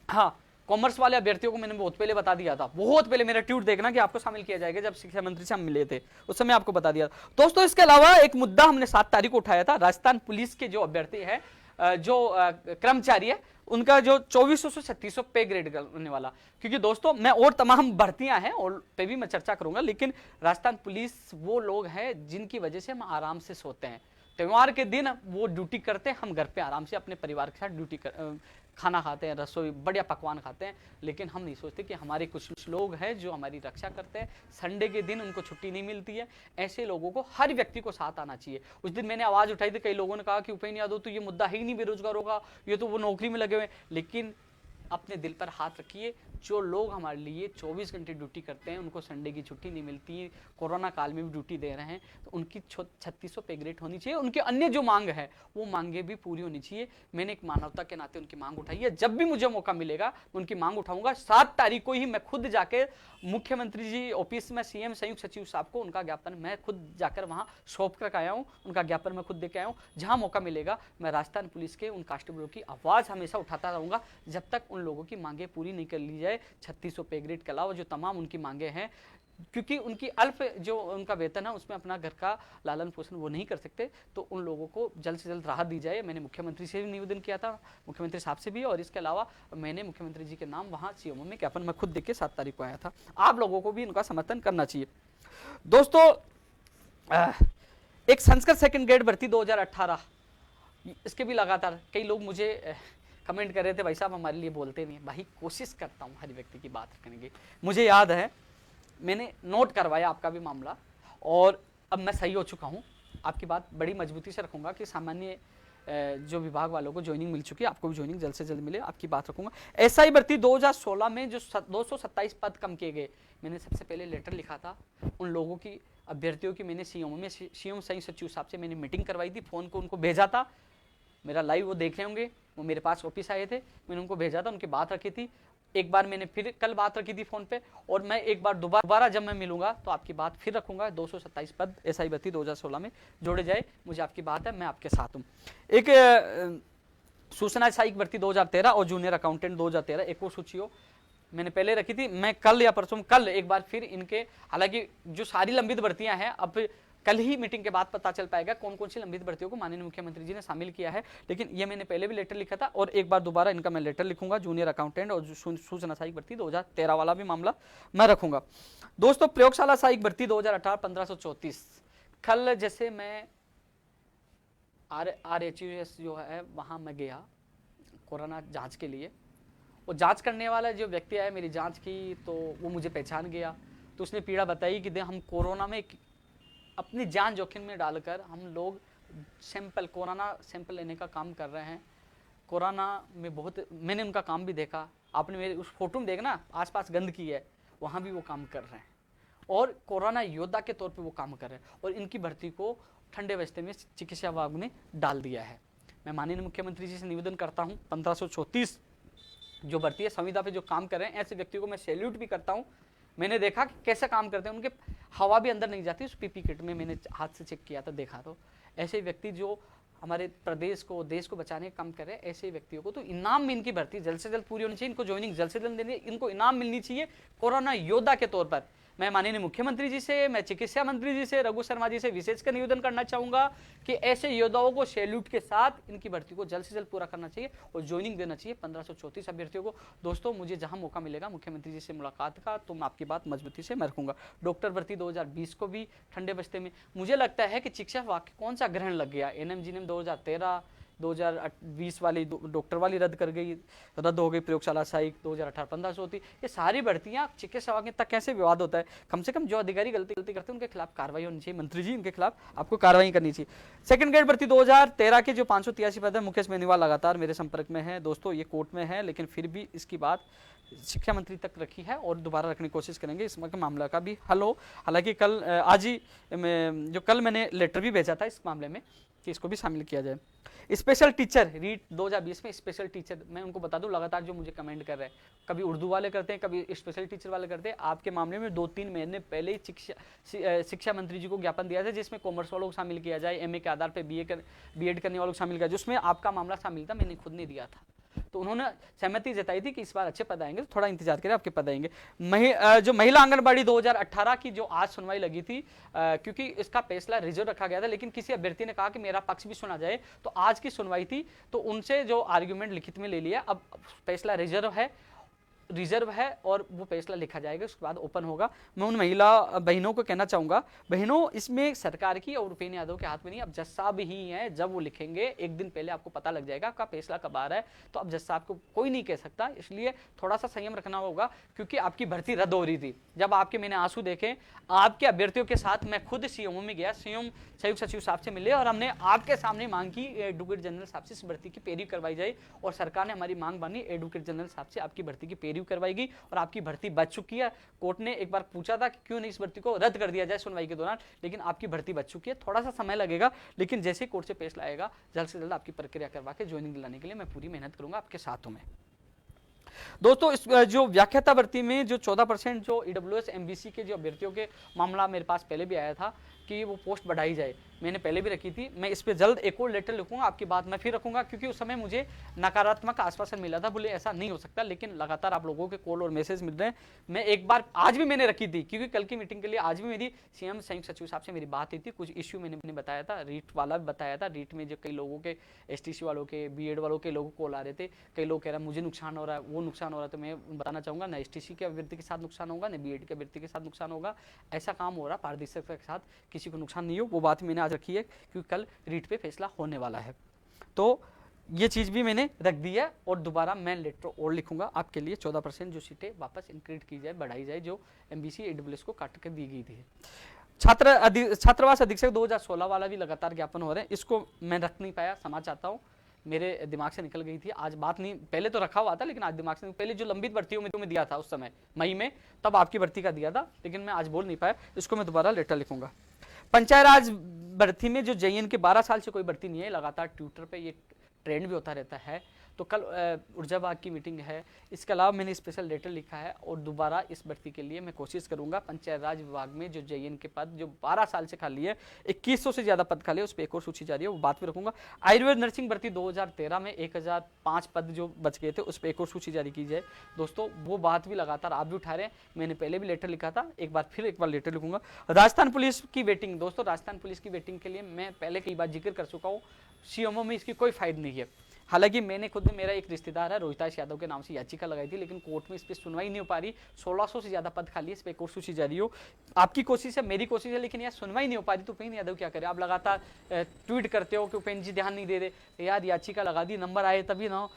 हाँ, कॉमर्स वाले अभ्यर्थियों को मैंने बहुत पहले बता दिया था, बहुत पहले मेरा ट्वीट देखना कि आपको शामिल किया जाएगा, जब शिक्षा मंत्री से हम मिले थे उस समय आपको बता दिया था। दोस्तों, इसके अलावा एक मुद्दा हमने 7 तारीख को उठाया था, राजस्थान पुलिस के जो अभ्यर्थी है, जो कर्मचारी है, उनका जो 2400 से 3600 पे ग्रेड करने वाला। क्योंकि दोस्तों, मैं और तमाम भर्तियां हैं और पे भी मैं चर्चा करूंगा, लेकिन राजस्थान पुलिस वो लोग हैं जिनकी वजह से हम आराम से सोते हैं। त्योहार के दिन वो ड्यूटी करते हैं, हम घर पे आराम से अपने परिवार के साथ ड्यूटी खाना खाते हैं, रसोई बढ़िया पकवान खाते हैं, लेकिन हम नहीं सोचते कि हमारे कुछ लोग हैं जो हमारी रक्षा करते हैं, संडे के दिन उनको छुट्टी नहीं मिलती है। ऐसे लोगों को, हर व्यक्ति को साथ आना चाहिए। उस दिन मैंने आवाज उठाई थी, कई लोगों ने कहा कि उपेंद्र यादव तो ये मुद्दा है ही नहीं बेरोजगारों का, ये तो वो नौकरी में लगे हुए, लेकिन अपने दिल पर हाथ रखिए। जो लोग हमारे लिए 24 घंटे ड्यूटी करते हैं, उनको संडे की छुट्टी नहीं मिलती, कोरोना काल में भी ड्यूटी दे रहे हैं, तो उनकी 3600 पे ग्रेड होनी चाहिए। उनके अन्य जो मांग है वो मांगे भी पूरी होनी चाहिए। मैंने एक मानवता के नाते उनकी मांग उठाई है। जब भी मुझे मौका मिलेगा मैं उनकी मांग उठाऊंगा। 7 तारीख को ही मैं खुद जाके मुख्यमंत्री जी ऑफिस में सीएम संयुक्त सचिव साहब को उनका ज्ञापन मैं खुद जाकर वहां सौंप कर आया हूं। उनका ज्ञापन मैं खुद देके आया हूं। जहां मौका मिलेगा मैं राजस्थान पुलिस के उन कांस्टेबलों की आवाज हमेशा उठाता रहूंगा जब तक उन लोगों की मांगे पूरी नहीं कर ली जाए। 3600 पे ग्रेड के अलावा जो तमाम उनकी मांगे हैं, क्योंकि उनकी अल्प जो उनका वेतन है उसमें अपना घर का लालन पोषण वो नहीं कर सकते, तो उन लोगों को जल्द से जल्द राहत दी जाए। मैंने मुख्यमंत्री से भी निवेदन किया था, मुख्यमंत्री साहब से भी, और इसके अलावा मैंने मुख्यमंत्री जी के नाम वहां सीएमओ में ज्ञापन मैं खुद देख के 7 तारीख को आया था। आप लोगों को भी उनका समर्थन करना चाहिए। दोस्तों, एक संस्कृत सेकंड ग्रेड भर्ती 2018, इसके भी लगातार कई लोग मुझे कमेंट कर रहे थे, भाई साहब हमारे लिए बोलते नहीं। भाई कोशिश करता हूँ हर व्यक्ति की बात रखने की। मुझे याद है मैंने नोट करवाया आपका भी मामला, और अब मैं सही हो चुका हूँ। आपकी बात बड़ी मजबूती से रखूंगा कि सामान्य जो विभाग वालों को ज्वाइनिंग मिल चुकी है, आपको भी ज्वाइनिंग जल्द से जल्द मिले, आपकी बात रखूंगा। एसआई भर्ती 2016 में जो 227 पद कम किए गए, मैंने सबसे पहले लेटर लिखा था उन लोगों की, अभ्यर्थियों की। मैंने सीएम में सीएम संयुक्त सचिव साहब से मैंने मीटिंग करवाई थी, फोन को उनको भेजा था। मेरा लाइव वो देख रहे होंगे, वो मेरे पास ऑफिस आए थे, मैंने उनको भेजा था, उनकी बात रखी थी। एक बार मैंने फिर कल बात रखी थी फोन पे, और मैं एक बार दोबारा जब मैं मिलूंगा तो आपकी बात फिर रखूंगा। 227 पद एसआई भर्ती 2016 में जोड़े जाए, मुझे आपकी बात है, मैं आपके साथ हूं। एक सूचना सहायक भर्ती 2013 और जूनियर अकाउंटेंट 2013, एक और सूची हो, मैंने पहले रखी थी। मैं कल या परसों कल एक बार फिर इनके, हालांकि जो सारी लंबित भर्तियां हैं अब कल ही मीटिंग के बाद पता चल पाएगा कौन कौन सी लंबित भर्तियों को माननीय मुख्यमंत्री जी ने शामिल किया है, लेकिन ये मैंने पहले भी लेटर लिखा था और एक बार दोबारा इनका मैं लेटर लिखूंगा। जूनियर अकाउंटेंट और सूचना सहायक भर्ती 2013 वाला भी मामला मैं रखूंगा। दोस्तों, प्रयोगशाला सहायक भर्ती 2018 1534, कल जैसे मैं RHUS जो है वहां मैं गया कोरोना जांच के लिए, वो जांच करने वाला जो व्यक्ति आया, मेरी जांच की, तो वो मुझे पहचान गया। तो उसने पीड़ा बताई कि हम कोरोना में अपनी जान जोखिम में डालकर हम लोग कोरोना सैंपल लेने का काम कर रहे हैं। कोरोना में बहुत, मैंने उनका काम भी देखा, आपने मेरे उस फोटो में देखना, आसपास गंदगी है, वहाँ भी वो काम कर रहे हैं, और कोरोना योद्धा के तौर पे वो काम कर रहे हैं, और इनकी भर्ती को ठंडे बस्ते में चिकित्सा विभाग ने डाल दिया है। मैं माननीय मुख्यमंत्री जी से निवेदन करता हूँ, 1534 जो भर्ती है, संविदा पे जो काम कर रहे हैं, ऐसे व्यक्तियों को मैं सैल्यूट भी करता हूँ। मैंने देखा कि कैसे काम करते हैं, उनके हवा भी अंदर नहीं जाती, उस पीपी किट में मैंने हाथ से चेक किया था, देखा। तो ऐसे व्यक्ति जो हमारे प्रदेश को, देश को बचाने का काम कर रहे हैं, ऐसे व्यक्तियों को तो इनाम में इनकी भर्ती जल्द से जल्द पूरी होनी चाहिए, इनको ज्वाइनिंग जल्द से जल्द देनी, इनको इनाम मिलनी चाहिए कोरोना योद्धा के तौर पर। मैं माननीय मुख्यमंत्री जी से, मैं चिकित्सा मंत्री जी से, रघु शर्मा जी से विशेषकर निवेदन करना चाहूंगा कि ऐसे योद्धाओं को सैल्यूट के साथ इनकी भर्ती को जल्द से जल्द पूरा करना चाहिए और ज्वाइनिंग देना चाहिए 1534 अभ्यर्थियों को। दोस्तों, मुझे जहां मौका मिलेगा मुख्यमंत्री जी से मुलाकात का, तो मैं आपकी बात मजबूती से मैं रखूंगा। डॉक्टर भर्ती 2020 को भी ठंडे बस्ते में, मुझे लगता है कि शिक्षा विभाग कौन सा ग्रहण लग गया। NM 2013 2020 वाली डॉक्टर वाली रद्द हो गई, प्रयोगशाला सहायक 2018 1500 होती। ये सारी भर्तियां चिकित्सा विभाग तक कैसे विवाद होता है? कम से कम जो अधिकारी गलती करते हैं उनके खिलाफ कार्रवाई होनी चाहिए। मंत्री जी, इनके खिलाफ आपको कार्रवाई करनी चाहिए। सेकंड ग्रेड भर्ती 2013 के जो 583 पद है, मुकेश बेनीवाल लगातार मेरे संपर्क में है। दोस्तों, ये कोर्ट में है, लेकिन फिर भी इसकी बात शिक्षा मंत्री तक रखी है और दोबारा रखने की कोशिश करेंगे, इस मामला का भी हल हो। हालांकि कल आज ही जो कल मैंने लेटर भी भेजा था इस मामले में कि इसको भी शामिल किया जाए। स्पेशल टीचर रीट 2020 में स्पेशल टीचर, मैं उनको बता दूं लगातार जो मुझे कमेंट कर रहे हैं, कभी उर्दू वाले करते हैं, कभी स्पेशल टीचर वाले करते हैं। आपके मामले में 2-3 महीने पहले ही शिक्षा मंत्री जी को ज्ञापन दिया था, जिसमें कॉमर्स वालों को शामिल किया जाए, MA के आधार पर BEd करने वालों को शामिल किया जाए, जिसमें आपका मामला शामिल था, मैंने खुद नहीं दिया था। तो उन्होंने सहमति जताई थी कि इस बार अच्छे पद आएंगे, तो थोड़ा इंतजार करें, आपके पद आएंगे। जो महिला आंगनबाड़ी 2018 की जो आज सुनवाई लगी थी, क्योंकि इसका फैसला रिजर्व रखा गया था, लेकिन किसी अभ्यर्थी ने कहा कि मेरा पक्ष भी सुना जाए, तो आज की सुनवाई थी, तो उनसे जो आर्ग्यूमेंट लिखित में ले लिया, अब फैसला रिजर्व है। रिजर्व है और वो फैसला लिखा जाएगा, उसके बाद ओपन होगा। मैं उन महिला बहनों को कहना चाहूँगा, बहनों इसमें सरकार की और उपेंद्र यादव के हाथ में नहीं, अब जज साहब ही हैं, जब वो लिखेंगे एक दिन पहले आपको पता लग जाएगा आपका फैसला कब आ रहा है, तो अब जज साहब को कोई नहीं कह सकता, इसलिए थोड़ा सा संयम रखना होगा। क्योंकि आपकी भर्ती रद्द हो रही थी, जब आपके मैंने आंसू देखे, आपके अभ्यर्थियों के साथ मैं खुद सीएमओ में गया, सीएम संयुक्त सचिव साहब से मिले और हमने आपके सामने मांग की एडवोकेट जनरल साहब से इस भर्ती की पेरवी करवाई जाए, और सरकार ने हमारी मांग मानी, एडवोकेट जनरल साहब से आपकी भर्ती की पेरवी करवाई गई और आपकी भर्ती बच चुकी है। कोर्ट ने एक बार पूछा था कि क्यों नहीं इस भर्ती को रद्द कर दिया जाए सुनवाई के दौरान, लेकिन आपकी भर्ती बच चुकी है। थोड़ा सा समय लगेगा, लेकिन जैसे कोर्ट से फैसला आएगा जल्द से जल्द आपकी प्रक्रिया करवा के ज्वाइनिंग दिलाने के लिए मैं पूरी मेहनत करूंगा आपके साथों में। दोस्तों इस जो व्याख्याता भर्ती में जो 14% जो ईडब्ल्यूएस एमबीसी के जो अभ्यर्थियों के मामला मेरे पास पहले भी आया था कि वो पोस्ट बढ़ाई जाए, मैंने पहले भी रखी थी। मैं इस पे जल्द एक और लेटर लिखूंगा, आपकी बात मैं फिर रखूंगा, क्योंकि उस समय मुझे नकारात्मक आश्वासन मिला था, बोले ऐसा नहीं हो सकता, लेकिन लगातार आप लोगों के कॉल और मैसेज मिल रहे हैं। मैं एक बार आज भी मैंने रखी थी, क्योंकि कल की मीटिंग के लिए आज भी मेरी सीएम संयुक्त सचिव साहब से मेरी बात हुई थी, कुछ इश्यू मैंने बताया था, रीट वाला भी बताया था। रीट में जो कई लोगों के एसटीसी वालों के, बीएड वालों के लोगों कॉल आ रहे थे, कई लोग कह रहे हैं मुझे नुकसान हो रहा है, वो नुकसान हो रहा है, तो मैं बताना चाहूंगा न एसटीसी के अभ्यर्थी के साथ नुकसान होगा, न बीएड के अभ्यर्थी के साथ नुकसान होगा। ऐसा काम हो रहा पारदर्शिता के साथ, किसी को नुकसान नहीं हो, वो बात मैंने आज रखी है, क्योंकि कल रीट पे फैसला होने वाला है। तो ये चीज भी मैंने रख दी है, और दोबारा मैं लेटर और लिखूंगा आपके लिए, 14% जो सीटें वापस इंक्रीज की जाए, बढ़ाई जाए, जो एमबीसी एडब्ल्यूएस को काट कर दी गई थी। छात्रावास अधीक्षक 2016 वाला भी लगातार ज्ञापन हो रहे हैं, इसको मैं रख नहीं पाया, क्षमा चाहता हूँ, मेरे दिमाग से निकल गई थी, आज बात नहीं, पहले तो रखा हुआ था लेकिन आज दिमाग से, पहले जो लंबित भर्तियों में दिया था उस समय मई में, तब आपकी भर्ती का दिया था, लेकिन मैं आज बोल नहीं पाया, इसको मैं दोबारा लेटर लिखूंगा। पंचायत राज भर्ती में जो जेईएन के 12 साल से कोई भर्ती नहीं है, लगातार ट्विटर पे ये ट्रेंड भी होता रहता है, तो कल ऊर्जा विभाग की मीटिंग है, इसके अलावा मैंने स्पेशल लेटर लिखा है, और दोबारा इस भर्ती के लिए मैं कोशिश करूंगा। पंचायत राज विभाग में जो जेईएन के पद जो 12 साल से खाली है, 2100 से ज्यादा पद खाली है, उस पर एक और सूची जारी है, वो बात भी रखूंगा। आयुर्वेद नर्सिंग भर्ती 2013 में 1005 पद जो बच गए थे, उस पर एक और सूची जारी की जाए। दोस्तों वो बात भी लगातार आप भी उठा रहे हैं, मैंने पहले भी लेटर लिखा था, एक बार लेटर लिखूंगा। राजस्थान पुलिस की वेटिंग, दोस्तों राजस्थान पुलिस की वेटिंग के लिए मैं पहले कई बार जिक्र कर चुका हूँ, सीएमओ में इसकी कोई फायदा नहीं है। हालांकि मैंने खुद मेरा एक रिश्तेदार है रोहिताश यादव के नाम से याचिका लगाई थी, लेकिन कोर्ट में इस पर सुनवाई नहीं हो पा रही, 1600 से ज्यादा पद खाली है, इस पर एक और सूची जारी हो। आपकी कोशिश है, मेरी कोशिश है, लेकिन यार सुनवाई नहीं हो पा रही, तो उपेंद्र यादव क्या करे? आप लगातार ट्वीट करते हो कि उपेंद्र जी ध्यान नहीं दे रहे, यार याचिका लगा दी, नंबर आए तभी ना,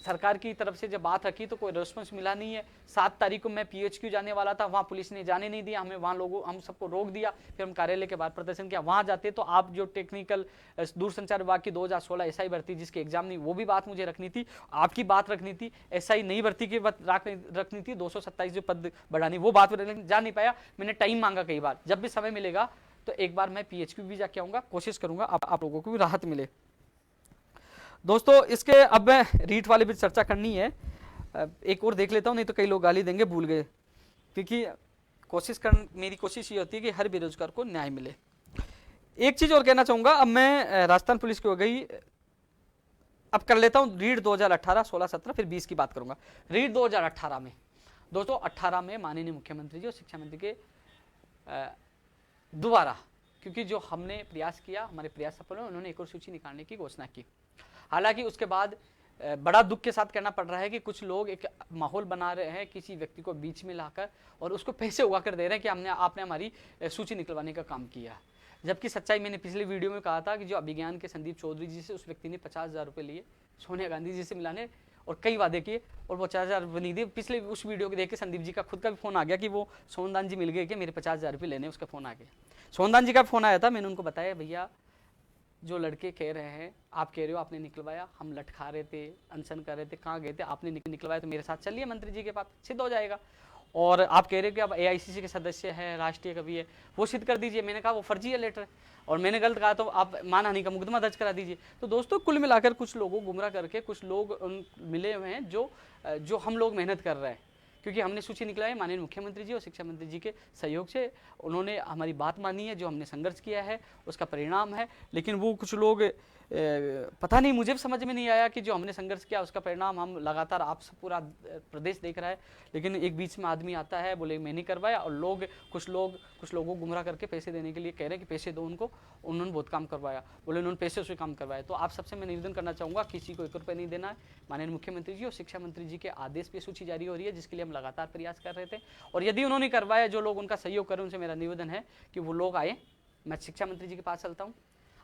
सरकार की तरफ से जब बात रखी तो कोई रिस्पॉन्स मिला नहीं है। 7 तारीख को मैं पीएचक्यू जाने वाला था, वहाँ पुलिस ने जाने नहीं दिया, हमें वहाँ लोगों हम सबको रोक दिया, फिर हम कार्यालय के बाद प्रदर्शन किया। वहाँ जाते तो आप जो टेक्निकल दूरसंचार विभाग की 2016 एसआई भर्ती जिसके एग्जाम नहीं, वो भी बात मुझे रखनी थी, आपकी बात रखनी थी, एसआई नई भर्ती की बात रखनी थी, 227 जो पद बढ़ानी, वो बात जा नहीं पाया। मैंने टाइम मांगा कई बार, जब भी समय मिलेगा तो एक बार मैं पीएचक्यू भी जाके आऊँगा, कोशिश करूँगा आप लोगों को भी राहत मिले। दोस्तों इसके अब मैं रीट वाले भी चर्चा करनी है, एक और देख लेता हूं, नहीं तो कई लोग गाली देंगे भूल गए, क्योंकि मेरी कोशिश ये होती है कि हर बेरोजगार को न्याय मिले। एक चीज और कहना चाहूंगा, अब मैं राजस्थान पुलिस की हो गई, अब कर लेता हूं रीट 2018, 16, 17 फिर 20 की बात करूंगा। रीट 2018 में दोस्तों 18 में माननीय मुख्यमंत्री जी और शिक्षा मंत्री के दोबारा, क्योंकि जो हमने प्रयास किया, हमारे प्रयास सफल हुए, उन्होंने एक और सूची निकालने की घोषणा की। हालांकि उसके बाद बड़ा दुख के साथ कहना पड़ रहा है कि कुछ लोग एक माहौल बना रहे हैं किसी व्यक्ति को बीच में लाकर, और उसको पैसे उगा कर दे रहे हैं कि आपने हमारी सूची निकलवाने का काम किया। जबकि सच्चाई मैंने पिछले वीडियो में कहा था कि जो अभिज्ञान के संदीप चौधरी जी से उस व्यक्ति ने 50,000 रुपये लिए सोनिया गांधी जी से मिलाने, और कई वादे किए, और वो 50,000 रुपये नहीं दिए। पिछले उस वीडियो को देख के संदीप जी का खुद का भी फोन आ गया कि वो सोनदान जी मिल गए कि मेरे 50,000 रुपये लेने, उसका फोन आ गया। सोनदान जी का फोन आया था, मैंने उनको बताया भैया जो लड़के कह रहे हैं, आप कह रहे हो आपने निकलवाया, हम लटखा रहे थे, अनशन कर रहे थे, कहाँ गए थे, आपने निकलवाया, तो मेरे साथ चलिए मंत्री जी के पास, सिद्ध हो जाएगा। और आप कह रहे हो कि अब एआईसीसी के सदस्य हैं, राष्ट्रीय कवि है, वो सिद्ध कर दीजिए। मैंने कहा वो फर्जी है लेटर, और मैंने गलत कहा तो आप मानहानि का मुकदमा दर्ज करा दीजिए। तो दोस्तों कुल मिलाकर कुछ लोगों को गुमराह करके कुछ लोग मिले हुए हैं जो हम लोग मेहनत कर रहे हैं, क्योंकि हमने सूची निकला है माननीय मुख्यमंत्री जी और शिक्षा मंत्री जी के सहयोग से, उन्होंने हमारी बात मानी है, जो हमने संघर्ष किया है उसका परिणाम है। लेकिन वो कुछ लोग पता नहीं, मुझे भी समझ में नहीं आया कि जो हमने संघर्ष किया उसका परिणाम हम लगातार आप सब पूरा प्रदेश देख रहा है। लेकिन एक बीच में आदमी आता है, बोले मैं नहीं करवाया, और कुछ लोगों को गुमराह करके पैसे देने के लिए कह रहे हैं कि पैसे दो उनको, उन्होंने बहुत काम करवाया, बोले उन्होंने पैसे से काम करवाया। तो आप सबसे मैं निवेदन करना चाहूँगा, किसी को 1 रुपये नहीं देना है। माननीय मुख्यमंत्री जी और शिक्षा मंत्री जी के आदेश पे सूची जारी हो रही है, जिसके लिए हम लगातार प्रयास कर रहे थे। और यदि उन्होंने करवाया, जो लोग उनका सहयोग करें, उनसे मेरा निवेदन है कि वो लोग आए। मैं शिक्षा मंत्री जी के पास चलता हूँ,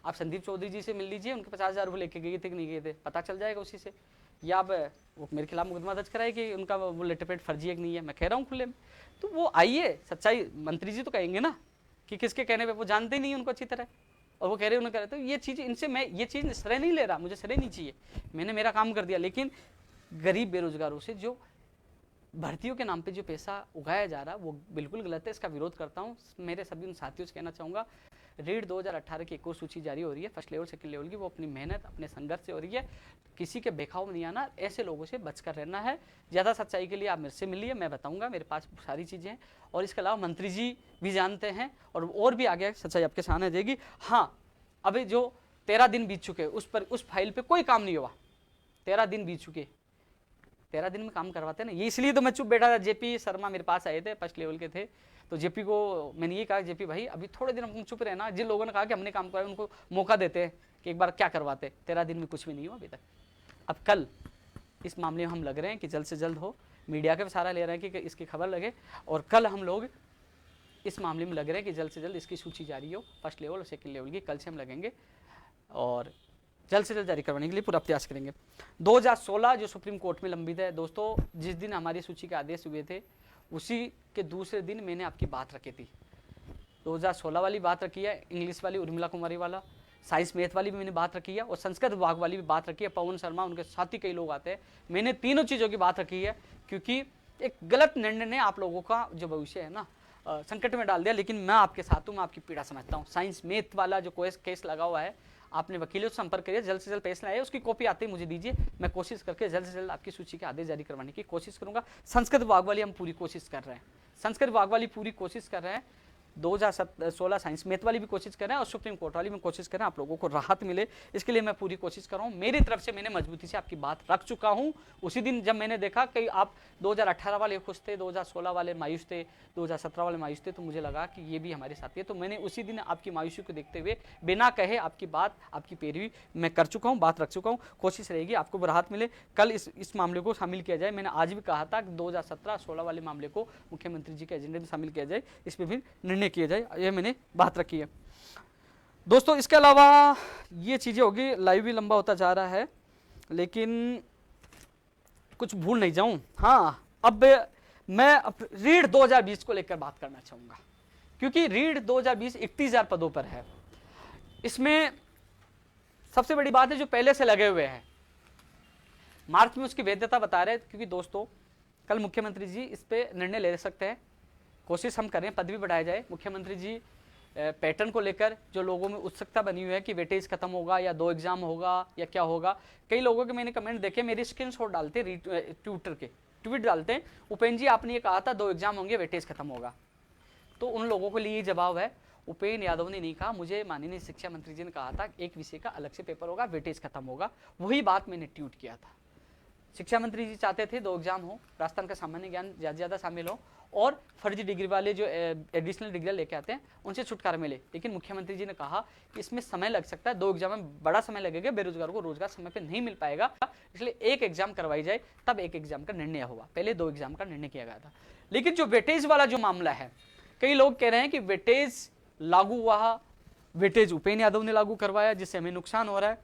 आप संदीप चौधरी जी से मिल लीजिए, उनके 50,000 रुपये लेके गए थे कि नहीं गए थे, पता चल जाएगा उसी से। या आप वो मेरे खिलाफ मुकदमा दर्ज कराए कि उनका वो लेटरपेड फर्जी है कि नहीं है, मैं कह रहा हूँ खुले में। तो वो आइए, सच्चाई मंत्री जी तो कहेंगे ना कि किसके कहने पे, वो जानते ही नहीं उनको अच्छी तरह, और वो कह रहे उन्होंने कह रहे। तो ये चीज़ इनसे, मैं ये चीज़ श्रेय नहीं ले रहा, मुझे श्रेय नहीं चाहिए, मैंने मेरा काम कर दिया। लेकिन गरीब बेरोजगारों से जो भर्तियों के नाम पे जो पैसा उगाया जा रहा है वो बिल्कुल गलत है, इसका विरोध करता हूँ। मेरे सभी उन साथियों से कहना चाहूँगा, रीड 2018 की एक और सूची जारी हो रही है फर्स्ट लेवल सेकंड लेवल की, वो अपनी मेहनत अपने संघर्ष से हो रही है। किसी के बेखाव में नहीं आना, ऐसे लोगों से बचकर रहना है। ज़्यादा सच्चाई के लिए आप मेरे से मिलिए, मैं बताऊंगा, मेरे पास सारी चीज़ें हैं। और इसके अलावा मंत्री जी भी जानते हैं, और भी आगे सच्चाई आपके सामने आ जाएगी। हाँ, अभी जो 13 दिन बीत चुके, उस फाइल पर कोई काम नहीं हुआ। 13 दिन बीत चुके, 13 दिन में काम करवाते ना, ये इसलिए तो मैं चुप बैठा था। जेपी शर्मा मेरे पास आए थे, फर्स्ट लेवल के थे, तो जेपी को मैंने ये कहा, जेपी भाई अभी थोड़े दिन हम चुप रहना। जिन लोगों ने कहा कि हमने काम करवाया उनको मौका देते हैं कि एक बार क्या करवाते। 13 दिन में कुछ भी नहीं हुआ अभी तक। अब कल इस मामले में हम लग रहे हैं कि जल्द से जल्द हो, मीडिया का भी सहारा ले रहे हैं कि इसकी खबर लगे, और कल हम लोग इस मामले में लग रहे हैं कि जल्द से जल्द इसकी सूची जारी हो, फर्स्ट लेवल और सेकेंड लेवल की। कल से हम लगेंगे और जल्द से जल्द जारी करवाने के लिए पूरा प्रयास करेंगे। 2016 जो सुप्रीम कोर्ट में लंबित है दोस्तों, जिस दिन हमारी सूची के आदेश हुए थे उसी के दूसरे दिन मैंने आपकी बात रखी थी। 2016 वाली बात रखी है, इंग्लिश वाली उर्मिला कुमारी वाला, साइंस मैथ वाली भी मैंने बात रखी है, और संस्कृत विभाग वाली भी बात रखी है। पवन शर्मा, उनके साथी कई लोग आते हैं, मैंने तीनों चीज़ों की बात रखी है, क्योंकि एक गलत निर्णय ने आप लोगों का जो भविष्य है ना संकट में डाल दिया। लेकिन मैं आपके साथ हूँ, मैं आपकी पीड़ा समझता हूँ। साइंस मैथ वाला जो केस लगा हुआ है, आपने वकीलों से संपर्क करिए, जल्द से जल्द फैसला आए, उसकी कॉपी आते ही मुझे दीजिए, मैं कोशिश करके जल्द से जल्द आपकी सूची के आदेश जारी करवाने की कोशिश करूंगा। संस्कृत विभाग वाली हम पूरी कोशिश कर रहे हैं, संस्कृत विभाग वाली पूरी कोशिश कर रहे हैं। 2016 साइंस मैथ वाली भी कोशिश कर रहे हैं, और सुप्रीम कोर्ट वाली भी कोशिश कर रहे हैं आप लोगों को राहत मिले, इसके लिए मैं पूरी कोशिश कर रहा हूँ। मेरी तरफ से मैंने मजबूती से आपकी बात रख चुका हूँ। उसी दिन जब मैंने देखा कि आप 2018 वाले खुश थे, 2016 वाले मायूस थे, 2017 वाले मायूस थे, तो मुझे लगा कि ये भी हमारे साथी है। तो मैंने उसी दिन आपकी मायूसी को देखते हुए बिना कहे आपकी बात, आपकी पैरवी मैं कर चुका हूँ, बात रख चुका हूँ। कोशिश रहेगी आपको भी राहत मिले, कल इस मामले को शामिल किया जाए। मैंने आज भी कहा था कि 2017-16 वाले मामले को मुख्यमंत्री जी के एजेंडे में शामिल किया जाए, इस पर भी निर्णय किया जाए, ये मैंने बात रखी है दोस्तों। इसके अलावा ये चीज़ें होगी, लाइव भी लंबा होता जा रहा है, लेकिन कुछ भूल नहीं जाऊं। हाँ, अब मैं रीड 2020 को लेकर बात करना चाहूंगा, क्योंकि रीड 2020 31,000 पदों पर है। इसमें सबसे बड़ी बात है जो पहले से लगे हुए हैं, मार्च में उसकी वैधता बता रहे हैं, क्योंकि दोस्तों कल मुख्यमंत्री जी इस पे निर्णय ले सकते हैं। कोशिश हम करें पद भी बढ़ाया जाए। मुख्यमंत्री जी पैटर्न को लेकर जो लोगों में उत्सुकता बनी हुई है कि वेटेज खत्म होगा या 2 एग्जाम होगा या क्या होगा, कई लोगों के मैंने कमेंट देखे, मेरे स्क्रीनशॉट डालते ट्विटर के ट्वीट डालते हैं, उपेंद्र जी आपने ये कहा था 2 एग्जाम होंगे, वेटेज खत्म होगा। तो उन लोगों के लिए जवाब है, उपेंद्र यादव ने नहीं कहा, मुझे माननीय शिक्षा मंत्री जी ने कहा था एक विषय का अलग से पेपर होगा, वेटेज खत्म होगा, वही बात मैंने ट्वीट किया था। शिक्षा मंत्री जी चाहते थे 2 एग्जाम हो, राजस्थान का सामान्य ज्ञान ज़्यादा शामिल हो, और फर्जी डिग्री वाले जो एडिशनल डिग्री लेके आते हैं उनसे छुटकारा मिले। लेकिन मुख्यमंत्री जी ने कहा कि इसमें समय लग सकता है, 2 एग्जाम में बड़ा समय लगेगा, बेरोजगारों को रोजगार समय पे नहीं मिल पाएगा, इसलिए 1 एग्जाम करवाई जाए, तब 1 एग्जाम का निर्णय हुआ। पहले 2 एग्जाम का निर्णय किया गया था। लेकिन जो वेटेज वाला जो मामला है, कई लोग कह रहे हैं कि वेटेज लागू हुआ, वेटेज उपेंद्र यादव ने लागू करवाया, जिससे हमें नुकसान हो रहा है।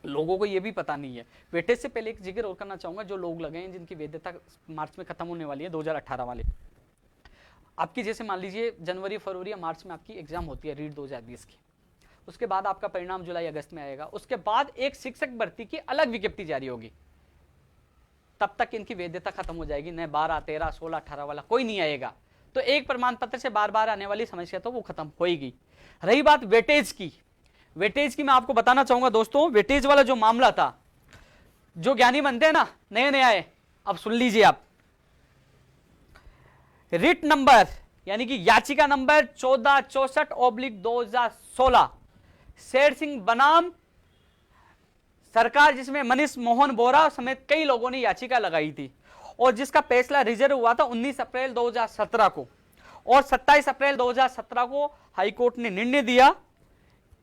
लोगों को ये भी पता नहीं है। वेटेज से पहले एक जिक्र और करना चाहूंगा, जो लोग लगे हैं जिनकी वैधता मार्च में खत्म होने वाली है, 2018 वाले, आपकी जैसे मान लीजिए जनवरी फरवरी या मार्च में आपकी एग्जाम होती है रीड 2020 की, उसके बाद आपका परिणाम जुलाई अगस्त में आएगा, उसके बाद एक शिक्षक भर्ती की अलग विज्ञप्ति जारी होगी, तब तक इनकी वैधता खत्म हो जाएगी। न 12, 13, 16, 18 वाला कोई नहीं आएगा। तो एक प्रमाण पत्र से बार बार आने वाली समस्या तो वो खत्म होगी। रही बात वेटेज की, वेटेज की मैं आपको बताना चाहूंगा दोस्तों, वेटेज वाला जो मामला था, जो ज्ञानी बनते हैं ना नए नए आए, अब सुन लीजिए आप, रिट नंबर यानी कि याचिका नंबर 1464/2016 शेर सिंह बनाम सरकार जिसमें मनीष मोहन बोरा समेत कई लोगों ने याचिका लगाई थी और जिसका फैसला रिजर्व हुआ था 19 अप्रैल 2017 को, और 27 अप्रैल 2017 को हाईकोर्ट ने निर्णय दिया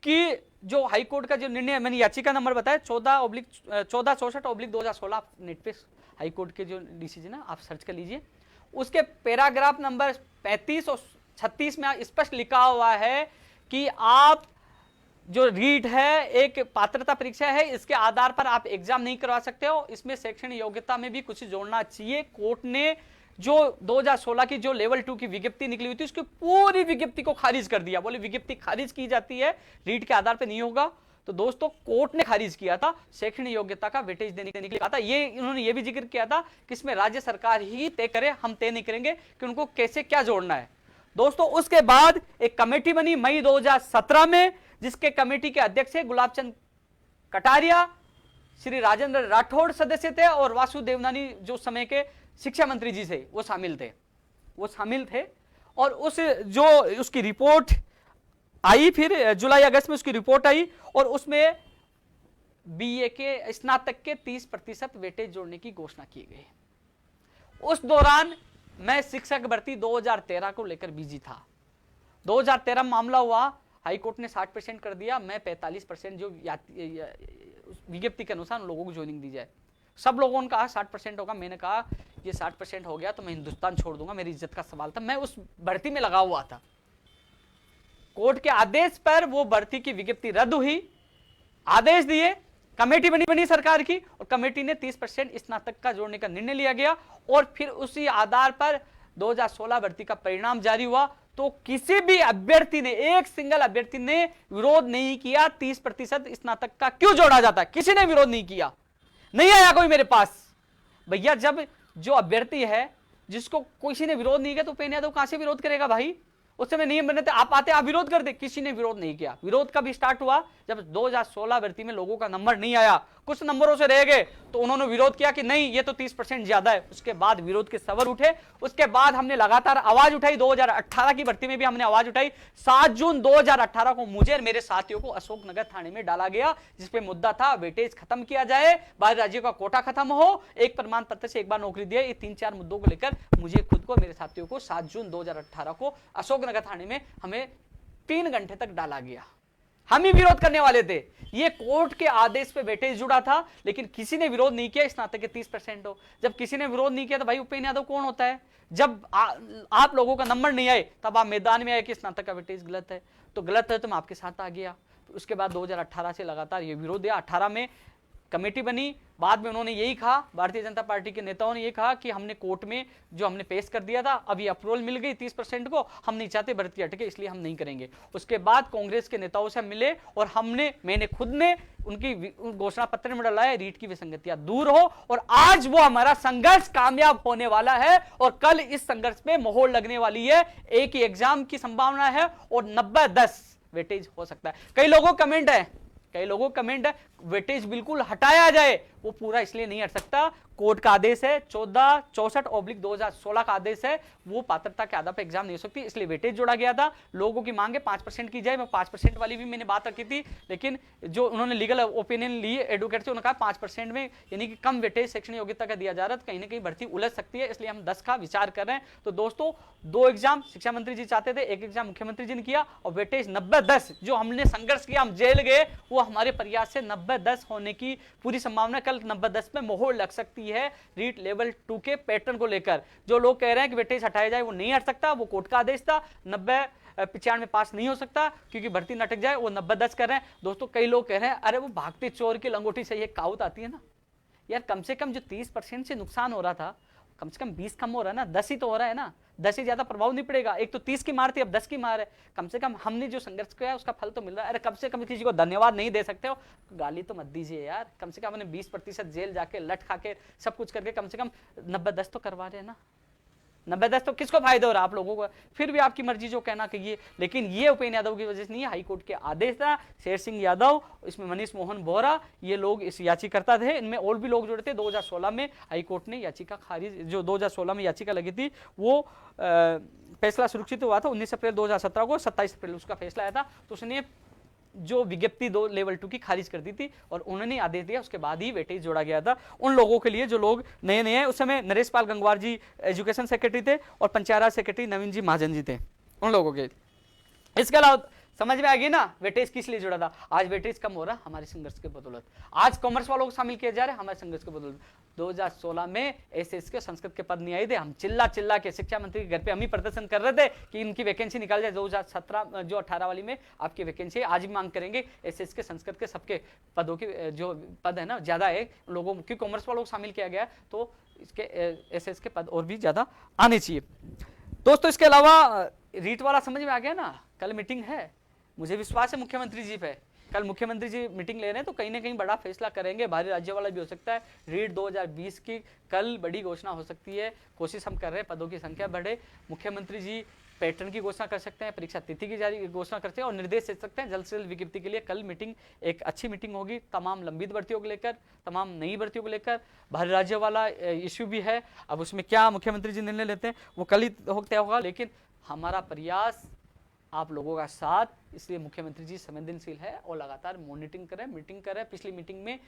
कि जो हाईकोर्ट का जो निर्णय, मैंने याचिका नंबर बताया 1464/2016, नेट पे हाईकोर्ट के जो डिसीजन है आप सर्च कर लीजिए, उसके पैराग्राफ नंबर 35 और 36 में स्पष्ट लिखा हुआ है कि आप जो रीट है एक पात्रता परीक्षा है, इसके आधार पर आप एग्जाम नहीं करवा सकते हो, इसमें शैक्षणिक योग्यता में भी कुछ जोड़ना चाहिए। कोर्ट ने जो 2016 की जो लेवल 2 की विज्ञप्ति निकली हुई थी उसकी पूरी विज्ञप्ति को खारिज कर दिया, बोले विज्ञप्ति खारिज की जाती है, रीट के आधार पर नहीं होगा। तो दोस्तों कोर्ट ने खारिज किया था, शैक्षणिक योग्यता का वेटेज देने के लिए कहा था। ये इन्होंने ये भी जिक्र किया था कि इसमें राज्य सरकार ही तय करे, हम तय नहीं करेंगे कि उनको कैसे क्या जोड़ना है। दोस्तों उसके बाद एक कमेटी बनी मई 2017 में, जिसके कमेटी के अध्यक्ष है गुलाब चंद कटारिया, श्री राजेंद्र राठौड़ सदस्य थे और वासु देवनानी जो समय के शिक्षा मंत्री जी थे वो शामिल थे। और उसकी रिपोर्ट आई, फिर जुलाई अगस्त में उसकी रिपोर्ट आई और उसमें बीए के स्नातक के 30% वेटेज जोड़ने की घोषणा की गई। उस दौरान मैं शिक्षक भर्ती 2013 को लेकर बिजी था। 2013 में मामला हुआ, हाईकोर्ट ने 60% कर दिया, मैं 45% जो विज्ञप्ति के अनुसार लोगों को ज्वाइनिंग दी जाए। सब लोगों ने कहा 60% होगा, मैंने कहा ये 60% हो गया तो मैं हिंदुस्तान छोड़ दूंगा, मेरी इज्जत का सवाल था, मैं उस भर्ती में लगा हुआ था। कोर्ट के आदेश पर वो भर्ती की विज्ञप्ति रद्द हुई, आदेश दिए, कमेटी बनी सरकार की और कमेटी ने 30% स्नातक का जोड़ने का निर्णय लिया गया और फिर उसी आधार पर 2016 भर्ती का परिणाम जारी हुआ। तो किसी भी अभ्यर्थी ने, एक सिंगल अभ्यर्थी ने विरोध नहीं किया 30% स्नातक का क्यों जोड़ा जाता है, किसी ने विरोध नहीं किया, नहीं आया कोई मेरे पास। भैया जब जो अभ्यर्थी है जिसको किसी ने विरोध नहीं किया तो उपेंद्र यादव कहां से विरोध करेगा भाई? उस समय नियम बने थे, आप आते आप विरोध कर दे, किसी ने विरोध नहीं किया। विरोध कब स्टार्ट हुआ? जब 2016 भर्ती में लोगों का नंबर नहीं आया, कुछ नंबरों से रह गए, तो उन्होंने विरोध किया कि नहीं ये तो 30% ज्यादा है। उसके बाद विरोध के सवाल उठे, उसके बाद हमने लगातार आवाज उठाई। 2018 की भर्ती में भी हमने आवाज उठाई। 7 जून 2018 को मुझे और मेरे साथियों को अशोकनगर थाने में डाला गया, जिसपे मुद्दा था वेटेज खत्म किया जाए, बाहर राज्यों का कोटा खत्म हो, एक प्रमाण पत्र से एक बार नौकरी दिए। ये 3-4 मुद्दों को लेकर मुझे खुद को, मेरे साथियों को 7 जून 2018 को अशोकनगर थाने में हमें 3 घंटे तक डाला गया। हम ही विरोध करने वाले थे, ये कोर्ट के आदेश पे वेटेज जुड़ा था, लेकिन किसी ने विरोध नहीं किया स्नातक के 30% हो। जब किसी ने विरोध नहीं किया तो भाई उपेंद्र यादव कौन होता है? जब आप लोगों का नंबर नहीं आए तब आप मैदान में आए कि स्नातक का वेटेज गलत है, तो गलत है तो मैं आपके साथ आ गया। उसके बाद 2018 से लगातार ये विरोध है। 18 में कमेटी बनी, बाद में उन्होंने यही कहा, भारतीय जनता पार्टी के नेताओं ने यही कहा कि हमने कोर्ट में जो हमने पेश कर दिया था, अभी अप्रूवल मिल गई 30% को, हम नहीं चाहते भर्ती अटके, इसलिए हम नहीं करेंगे। उसके बाद कांग्रेस के नेताओं से मिले और मैंने खुद ने उनकी घोषणा पत्र में डलाया, रीट की विसंगतियां दूर हो, और आज वो हमारा संघर्ष कामयाब होने वाला है। और कल इस संघर्ष में मोहर लगने वाली है, एक ही एग्जाम की संभावना है और 90-10 वेटेज हो सकता है। कई लोगों कमेंट है वेटेज बिल्कुल हटाया जाए, वो पूरा इसलिए नहीं हट सकता। कोर्ट का आदेश है 1464/2016 का आदेश है, वो पात्रता के आधार पर एग्जाम नहीं हो सकती, इसलिए वेटेज जोड़ा गया था। लोगों की मांग है 5% की जाए, मैं 5% वाली भी मैंने बात रखी थी, लेकिन जो उन्होंने लीगल ओपिनियन लिए एडवोकेट से, उन्होंने कहा 5% में यानी कि कम वेटेज शैक्षणिक योग्यता का दिया जा रहा है, तो कहीं ना कहीं भर्ती उलझ सकती है, इसलिए हम 10 का विचार कर रहे हैं। तो दोस्तों 2 एग्जाम शिक्षा मंत्री जी चाहते थे, 1 एग्जाम मुख्यमंत्री जी ने किया, और वेटेज 90-10 जो हमने संघर्ष किया, हम जेल गए, वो हमारे प्रयास से 90-10 होने की पूरी संभावना। कल 90-10 में मोहर लग सकती है रीट लेवल 2 के पैटर्न को लेकर। जो लोग कह रहे हैं कि वेटेज हटाया जाए, वो नहीं हट सकता, वो कोर्ट का आदेश था। 90-95 पास नहीं हो सकता क्योंकि भर्ती न अटक जाए, वो 90-10 कर रहे हैं। दोस्तों कई लोग कह रहे हैं अरे वो भागते चोर की लंगोटी से, ये कहावत आती है ना यार, कम से कम जो 30% से नुकसान हो रहा था, कम से कम 20 कम हो रहा है ना, 10 ही तो हो रहा है ना, 10 से ज्यादा प्रभाव नहीं पड़ेगा। एक तो 30 की मार थी, अब 10 की मार है। कम से कम हमने जो संघर्ष किया है उसका फल तो मिल रहा है। अरे कम से कम किसी को धन्यवाद नहीं दे सकते हो, गाली तो मत दीजिए यार। कम से कम हमने 20% जेल जाके लट खा के सब कुछ करके कम से कम 90-10 तो करवा रहे हैं ना। 90-10 तो किसको फायदा हो रहा है? आप लोगों को। फिर भी आपकी मर्जी जो कहना कहिए, लेकिन ये उपेंद्र यादव की वजह से नहीं है, हाईकोर्ट के आदेश था। शेर सिंह यादव, इसमें मनीष मोहन बोरा, ये लोग इस याचिकाकर्ता थे, इनमें और भी लोग जुड़े थे। 2016 में हाईकोर्ट ने याचिका खारिज, जो 2016 में याचिका लगी थी, वो फैसला सुरक्षित हुआ था 19 अप्रैल 2017 को, 27 अप्रैल उसका फैसला आया था। तो उसने जो विज्ञप्ति 2 लेवल 2 की खारिज कर दी थी और उन्होंने आदेश दिया, उसके बाद ही वेटेज जोड़ा गया था उन लोगों के लिए जो लोग नए नए हैं। उस समय नरेश पाल गंगवार जी एजुकेशन सेक्रेटरी थे और पंचायत राज सेक्रेटरी नवीन जी महाजन जी थे, उन लोगों के। इसके अलावा समझ में आ गई ना वेटेज किस लिए जुड़ा था। आज वेटेज कम हो रहा हमारे संघर्ष के बदौलत, आज कॉमर्स वालों को शामिल किया जा रहा है हमारे संघर्ष के बदौलत। 2016 में एसएस के संस्कृत के पद नहीं आए थे, हम चिल्ला चिल्ला के शिक्षा मंत्री के घर पे हम ही प्रदर्शन कर रहे थे कि इनकी वैकेंसी निकाल जाए। 2017 जो 18 वाली में आपकी वैकेंसी, आज भी मांग करेंगे एसएस के संस्कृत के सबके पदों की जो पद है ना ज्यादा है लोगों की, कॉमर्स वालों को शामिल किया गया तो इसके एसएस के पद और भी ज्यादा आने चाहिए। दोस्तों इसके अलावा रीट वाला समझ में आ गया ना, कल मीटिंग है, मुझे विश्वास है मुख्यमंत्री जी पे, कल मुख्यमंत्री जी मीटिंग ले रहे हैं तो कहीं ना कहीं बड़ा फैसला करेंगे, बाहरी राज्य वाला भी हो सकता है। रीट 2020 की कल बड़ी घोषणा हो सकती है, कोशिश हम कर रहे हैं पदों की संख्या बढ़े। मुख्यमंत्री जी पैटर्न की घोषणा कर सकते हैं, परीक्षा तिथि की जारी घोषणा कर सकते हैं और निर्देश दे सकते हैं जल्द से जल्द विज्ञप्ति के लिए। कल मीटिंग एक अच्छी मीटिंग होगी, तमाम लंबित भर्तियों को लेकर, तमाम नई भर्तियों को लेकर, बाहरी राज्य वाला इश्यू भी है। अब उसमें क्या मुख्यमंत्री जी निर्णय लेते हैं वो कल ही तय होगा, लेकिन हमारा प्रयास आप लोगों का साथ, इसलिए मुख्यमंत्री जी संवेदनशील है और लगातार मॉनिटरिंग करें, मीटिंग करें। पिछली मीटिंग में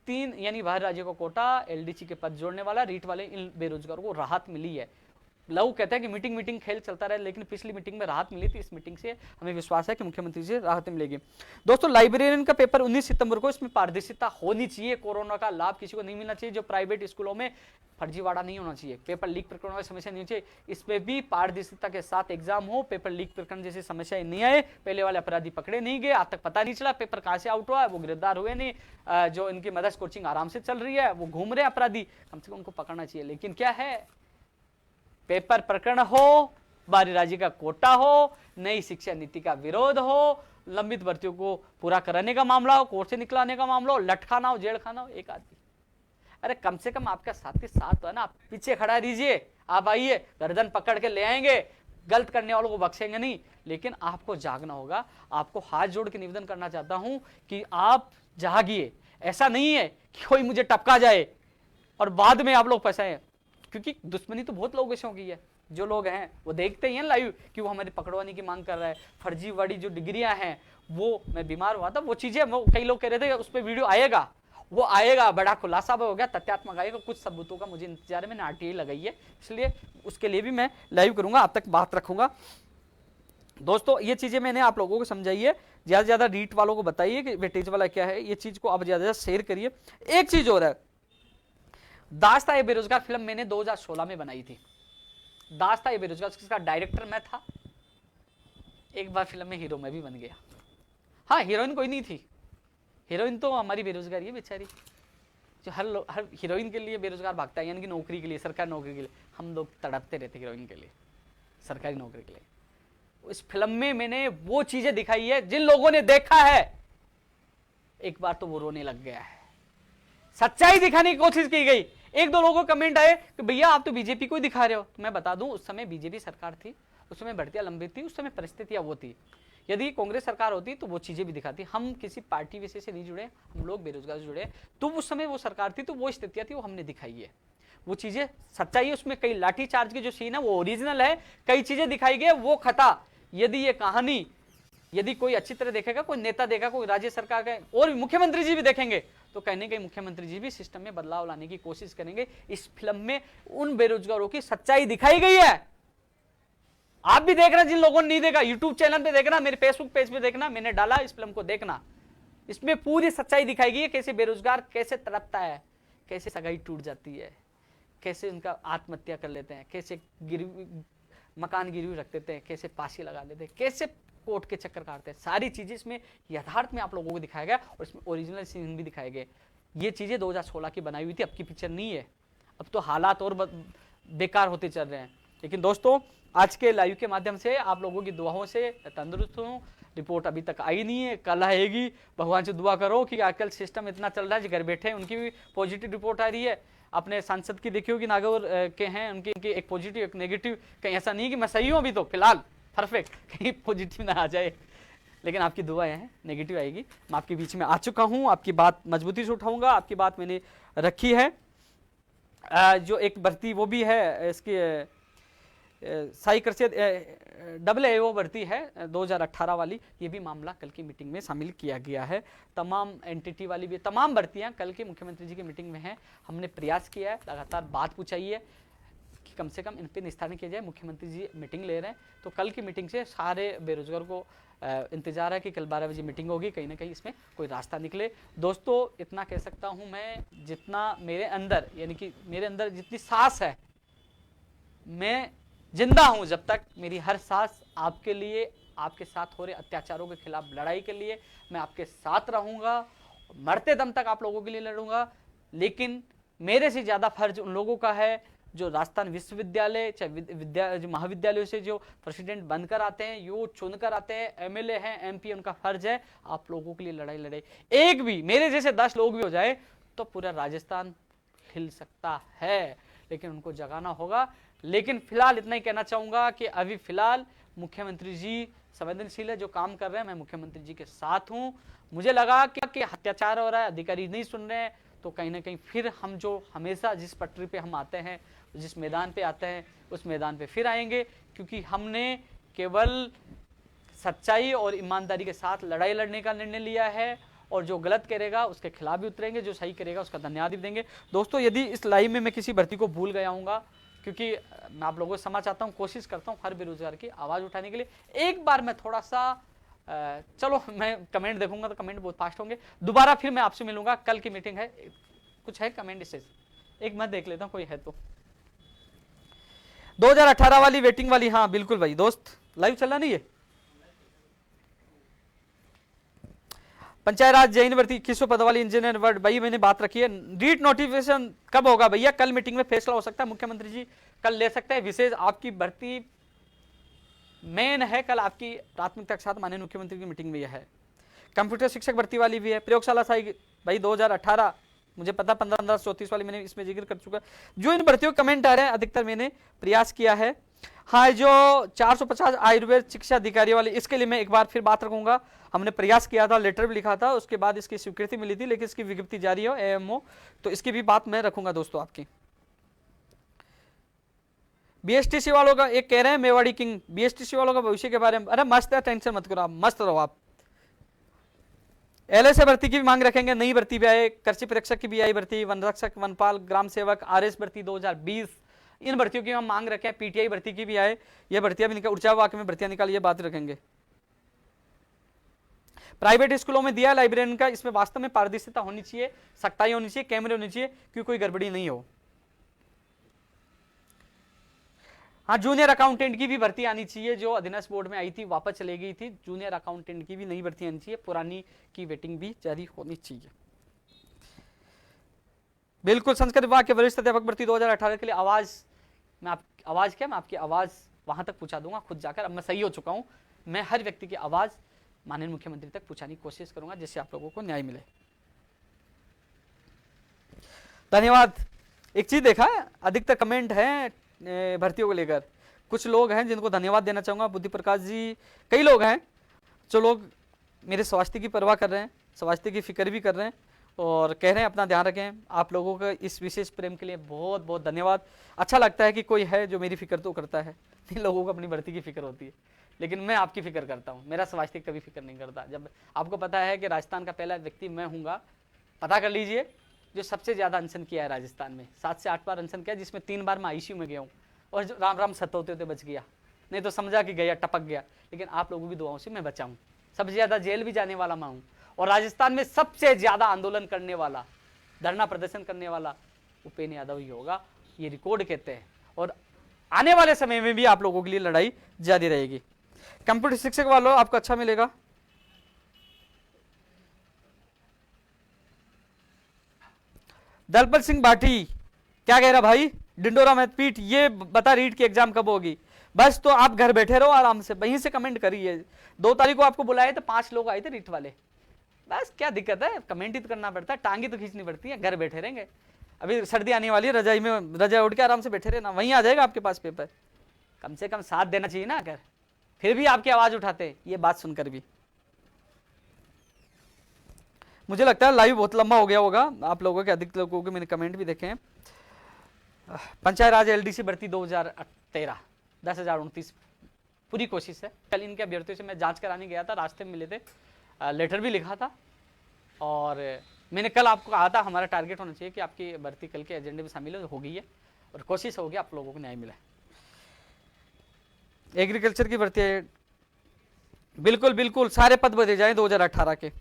3 यानी बाहर राज्यों को कोटा, एलडीसी के पद जोड़ने वाला, रीट वाले इन बेरोजगारों को राहत मिली है। लोग कहते हैं कि मीटिंग खेल चलता रहे, लेकिन पिछली मीटिंग में राहत मिली थी, इस मीटिंग से हमें विश्वास है कि मुख्यमंत्री जी राहत मिलेगी। दोस्तों लाइब्रेरियन का पेपर 19 सितंबर को, इसमें पारदर्शिता होनी चाहिए, कोरोना का लाभ किसी को नहीं मिलना चाहिए, जो प्राइवेट स्कूलों में फर्जीवाड़ा नहीं होना चाहिए, पेपर लीक प्रकरणों की समस्या नहीं होनी चाहिए, इसमें भी पारदर्शिता के साथ एग्जाम हो, पेपर लीक प्रकरण जैसी समस्याएं नहीं आए, पहले वाले अपराधी पकड़े नहीं गए, आज तक पता नहीं चला पेपर कहां से आउट हुआ है, वो गिरफ्तार हुए नहीं, जो इनकी मदर्स कोचिंग आराम से चल रही है वो घूम रहे अपराधी, कम से कम उनको पकड़ना चाहिए। लेकिन क्या है, पेपर प्रकरण हो, बाहरी राज्य का कोटा हो, नई शिक्षा नीति का विरोध हो, लंबित भर्तियों को पूरा कराने का मामला हो, कोर्ट से निकलाने का मामला हो, लटखाना हो, जेल खाना हो, एक आदमी, अरे कम से कम आपका साथी साथ है ना, आप पीछे खड़ा दीजिए, आप आइए, गर्दन पकड़ के ले आएंगे, गलत करने वालों को बख्शेंगे नहीं, लेकिन आपको जागना होगा। आपको हाथ जोड़ के निवेदन करना चाहता हूं कि आप जागिए, ऐसा नहीं है कि कोई मुझे टपका जाए और बाद में आप लोग फंसाए, क्योंकि दुश्मनी तो बहुत लोगों से हो गई है। जो लोग हैं वो देखते ही हैं लाइव कि वो हमारे पकड़वाने की मांग कर रहा है, फर्जीवाड़ी जो डिग्रियां हैं, वो मैं बीमार हुआ था, वो चीजें वो कई लोग कह रहे थे उस पर वीडियो आएगा, वो आएगा, बड़ा खुलासा भी हो गया, तथ्यात्मक आएगा, कुछ सबूतों का मुझे इंतजार है, मैंने आरटीआई लगाई है, इसलिए उसके लिए भी मैं लाइव करूंगा, आप तक बात रखूंगा। दोस्तों ये चीजें मैंने आप लोगों को समझाई है, ज्यादा से ज्यादा रीट वालों को बताइए कि वेटेज वाला क्या है, ये चीज को आप ज्यादा से ज्यादा शेयर करिए। एक चीज और है, दास्ता ये बेरोजगार फिल्म मैंने 2016 में बनाई थी, दास्ता ये बेरोजगार, उसका डायरेक्टर मैं था, एक बार फिल्म में हीरो मैं भी बन गया। हाँ, हीरोइन कोई नहीं थी, हीरोइन तो हमारी बेरोजगारी है बेचारी, जो हर हीरोइन के लिए बेरोजगार भागता है, यानी कि नौकरी के लिए, सरकारी नौकरी के लिए, हम लोग तड़पते रहते हीरोइन के लिए, सरकारी नौकरी के लिए। इस फिल्म में मैंने वो चीजें दिखाई है जिन लोगों ने देखा है एक बार तो वो रोने लग गया है, सच्चाई दिखाने की कोशिश की गई। एक दो लोगों को कमेंट आए कि भैया आप तो बीजेपी को ही दिखा रहे हो, तो मैं बता दूं उस समय बीजेपी सरकार थी, उस समय भर्तियां लंबी थी, उस समय परिस्थितियां वो थी। यदि कांग्रेस सरकार होती तो वो चीजें भी दिखाती। हम किसी पार्टी विशेष से नहीं जुड़े, हम लोग बेरोजगार से जुड़े, तो उस समय वो सरकार थी तो वो स्थितियां थी, वो हमने दिखाई है, वो चीजें सच्चाई है। उसमें कई लाठी चार्ज के जो सीन है वो ओरिजिनल है, कई चीजें दिखाई गई वो खता। यदि ये कहानी यदि कोई अच्छी तरह देखेगा, कोई नेता देखेगा, कोई राज्य सरकार का और मुख्यमंत्री जी भी देखेंगे, तो कहने के मुख्यमंत्री जी भी सिस्टम में बदलाव लाने की कोशिश करेंगे। इस फिल्म में उन बेरोजगारों की सच्चाई दिखाई गई है, आप भी देख रहे हैं, जिन लोगों ने नहीं देखा यूट्यूब चैनल पे देखना, मेरे फेसबुक पेज पे देखना, मैंने डाला इस फिल्म को देखना, इसमें पूरी सच्चाई दिखाई गई है, कैसे बेरोजगार कैसे तड़पता है, कैसे सगाई टूट जाती है, कैसे उनका आत्महत्या कर लेते हैं, कैसे मकान गिरवी रख देते हैं, कैसे फांसी लगा लेते हैं, कैसे कोर्ट के चक्कर काटते हैं, सारी चीजें इसमें यथार्थ में आप लोगों को दिखाया गया और इसमें ओरिजिनल सीन भी दिखाए गए। ये चीजें 2016 की बनाई हुई थी, अब की पिक्चर नहीं है, अब तो हालात और बेकार होते चल रहे हैं। लेकिन दोस्तों आज के लाइव के माध्यम से आप लोगों की दुआओं से तंदुरुस्त हूँ। रिपोर्ट अभी तक आई नहीं है, कल आएगी, भगवान से दुआ करो कि आजकल सिस्टम इतना चल रहा है, जो घर बैठे हैं उनकी भी पॉजिटिव रिपोर्ट आ रही है। अपने सांसद की देखियो कि नागौर के हैं, उनकी एक पॉजिटिव एक नेगेटिव, कहीं ऐसा नहीं कि मैं सही हूँ अभी तो फिलहाल परफेक्ट, कहीं पॉजिटिव ना आ जाए, लेकिन आपकी दुआएं हैं, नेगेटिव आएगी। मैं आपके बीच में आ चुका हूँ, आपकी बात मजबूती से उठाऊंगा, आपकी बात मैंने रखी है। जो एक भर्ती वो भी है इसकी साई कृषि AAO भर्ती है 2018 वाली, ये भी मामला कल की मीटिंग में शामिल किया गया है। तमाम एनटीटी वाली भी तमाम भर्तियां कल के मुख्यमंत्री जी की मीटिंग में हैं। हमने प्रयास किया है, लगातार बात पूछाई है कि कम से कम इन पर निस्तारण किया जाए। मुख्यमंत्री जी मीटिंग ले रहे हैं, तो कल की मीटिंग से सारे बेरोजगार को इंतजार है कि कल 12 बजे मीटिंग होगी, कहीं ना कहीं इसमें कोई रास्ता निकले। दोस्तों इतना कह सकता हूं मैं, जितना मेरे अंदर, यानी कि मेरे अंदर जितनी सांस है, मैं जिंदा हूं जब तक, मेरी हर सांस आपके लिए, आपके साथ हो रहे अत्याचारों के खिलाफ लड़ाई के लिए मैं आपके साथ रहूंगा, मरते दम तक आप लोगों के लिए लड़ूंगा। लेकिन मेरे से ज्यादा फर्ज उन लोगों का है जो राजस्थान विश्वविद्यालय चाहे जो महाविद्यालयों से जो प्रेसिडेंट बनकर आते हैं, यो चुनकर आते हैं, MLA हैं, MP, उनका फर्ज है आप लोगों के लिए लड़ाई लड़े। एक भी मेरे जैसे 10 लोग भी हो जाए तो पूरा राजस्थान हिल सकता है, लेकिन उनको जगाना होगा। लेकिन फिलहाल इतना ही कहना चाहूंगा कि अभी फिलहाल मुख्यमंत्री जी संवेदनशील है, जो काम कर रहे हैं मैं मुख्यमंत्री जी के साथ हूं। मुझे लगा कि अत्याचार हो रहा है, अधिकारी नहीं सुन रहे हैं, तो कहीं ना कहीं फिर हम जो हमेशा जिस पटरी पे हम आते हैं, जिस मैदान पे आते हैं, उस मैदान पे फिर आएंगे, क्योंकि हमने केवल सच्चाई और ईमानदारी के साथ लड़ाई लड़ने का निर्णय लिया है, और जो गलत करेगा उसके खिलाफ भी उतरेंगे, जो सही करेगा उसका धन्यवाद भी देंगे। दोस्तों यदि इस लाइव में मैं किसी भर्ती को भूल गया हूँगा, क्योंकि मैं आप लोगों को समझ चाहता हूँ, कोशिश करता हूँ हर बेरोजगार की आवाज़ उठाने के लिए। एक बार मैं थोड़ा सा चलो मैं कमेंट देखूंगा तो कमेंट बहुत फास्ट होंगे। दोबारा फिर मैं आपसे मिलूंगा, कल की मीटिंग है, कुछ है कमेंट इससे एक मैं देख लेता हूँ कोई है तो। 2018 वाली वेटिंग वाली, हाँ बिल्कुल भाई दोस्त, लाइव चलना नहीं है। पंचायत राज जैन भर्ती 2100 पद वाली इंजीनियर वर्ड, भाई मैंने बात रखी है। रीट नोटिफिकेशन कब होगा भैया? कल मीटिंग में फैसला हो सकता है, मुख्यमंत्री जी कल ले सकते हैं। विशेष आपकी भर्ती मेन है, कल आपकी प्राथमिकता के साथ माननीय मुख्यमंत्री की मीटिंग में यह है। कंप्यूटर शिक्षक भर्ती वाली भी है। प्रयोगशाला साई भाई 2018, मुझे पता 15-34 वाली मैंने इसमें जिक्र कर चुका। जो इन भर्तियों कमेंट आ रहे हैं अधिकतर मैंने प्रयास किया है। हाँ, जो 450 आयुर्वेद शिक्षा अधिकारी वाले, इसके लिए मैं एक बार फिर बात रखूंगा। हमने प्रयास किया था, लेटर भी लिखा था, उसके बाद इसकी स्वीकृति मिली थी, लेकिन इसकी विज्ञप्ति जारी हो AMO, तो इसकी भी बात मैं रखूंगा दोस्तों आपकी। BSTC वालों का एक कह रहे हैं मेवाड़ी किंग, BSTC वालों का भविष्य के बारे में, अरे मस्त है, टेंशन मत करो आप, मस्त रहो आप। LSA भर्ती की भी मांग रखेंगे, नई भर्ती भी आए, कृषि परीक्षक की भी आई भर्ती, वन रक्षक, वनपाल, ग्राम सेवक, RS भर्ती 2020, इन भर्तियों की हम मांग रखे हैं। PTI भर्ती की भी आए, ये भर्तियां भी निकल, ऊर्जा विभाग में भर्तियां निकाल, ये बात रखेंगे। प्राइवेट स्कूलों में दिया लाइब्रेरियन का, इसमें वास्तव में पारदर्शिता होनी चाहिए, सख्ताई होनी चाहिए, कैमरे होनी चाहिए, क्योंकि कोई गड़बड़ी नहीं हो। हाँ, जूनियर अकाउंटेंट की भी भर्ती आनी चाहिए, जो अधीनस्थ बोर्ड में आई थी वापस चले गई थी। जूनियर अकाउंटेंट की भी नई भर्ती आनी चाहिए, पुरानी की वेटिंग भी जारी होनी चाहिए। बिल्कुल, संस्कृत विभाग के वरिष्ठ अध्यापक भर्ती 2018 के लिए आवाज, मैं आपकी आवाज वहां तक पहुंचा दूंगा खुद जाकर। अब मैं सही हो चुका हूं, मैं हर व्यक्ति की आवाज माननीय मुख्यमंत्री तक पहुंचाने की कोशिश करूंगा, जिससे आप लोगों को न्याय मिले। धन्यवाद। एक चीज देखा, अधिकतर कमेंट है भर्तियों को लेकर, कुछ लोग हैं जिनको धन्यवाद देना चाहूंगा। बुद्धि प्रकाश जी, कई लोग हैं जो लोग मेरे स्वास्थ्य की परवाह कर रहे हैं, स्वास्थ्य की फिक्र भी कर रहे हैं, और कह रहे हैं अपना ध्यान रखें। आप लोगों का इस विशेष प्रेम के लिए बहुत बहुत धन्यवाद। अच्छा लगता है कि कोई है जो मेरी फिक्र तो करता है। इन लोगों को अपनी भर्ती की फिक्र होती है, लेकिन मैं आपकी फिक्र करता हूँ, मेरा स्वास्थ्य कभी फिक्र नहीं करता। जब आपको पता है कि राजस्थान का पहला व्यक्ति मैं हूँगा, पता कर लीजिए, जो सबसे ज्यादा अनशन किया है राजस्थान में, 7 से 8 बार अनशन किया, जिसमें 3 बार मैं ICU में गया हूँ, और जो राम राम सत होते होते बच गया, नहीं तो समझा कि गया, टपक गया। लेकिन आप लोगों की दुआओं से मैं बचा हूँ। सबसे ज्यादा जेल भी जाने वाला मैं हूँ, और राजस्थान में सबसे ज्यादा आंदोलन करने वाला, धरना प्रदर्शन करने वाला उपेंद्र यादव ही होगा, ये रिकॉर्ड कहते हैं। और आने वाले समय में भी आप लोगों के लिए लड़ाई जारी रहेगी। कंप्यूटर शिक्षक वालों, आपको अच्छा मिलेगा। दलपत सिंह भाटी क्या कह रहा भाई? डिंडोरा मैथपीठ, ये बता रीट की एग्जाम कब होगी? बस तो आप घर बैठे रहो आराम से, वहीं से कमेंट करिए। 2 तारीख को आपको बुलाए थे, 5 लोग आए थे रीट वाले, बस क्या दिक्कत है, कमेंट ही तो करना पड़ता है, टांगी तो खींचनी पड़ती है। घर बैठे रहेंगे, अभी सर्दी आने वाली है, रजाई में रजाई उठ के आराम से बैठे रहना, वहीं आ जाएगा आपके पास पेपर। कम से कम साथ देना चाहिए ना, अगर फिर भी आपकी आवाज उठाते ये बात सुनकर भी। मुझे लगता है लाइव बहुत लंबा हो गया होगा, आप लोगों के अधिक लोगों के मैंने कमेंट भी देखे हैं। पंचायत राज LDC भर्ती 2013 10,029 पूरी कोशिश है। कल इनके अभ्यर्थियों से मैं जांच कराने गया था, रास्ते में मिले थे, लेटर भी लिखा था और मैंने कल आपको कहा था हमारा टारगेट होना चाहिए कि आपकी भर्ती कल के एजेंडे में शामिल हो गई है और कोशिश होगी आप लोगों को न्याय मिला। एग्रीकल्चर की भर्ती है, बिल्कुल बिल्कुल सारे पद भरे जाए 2018 के।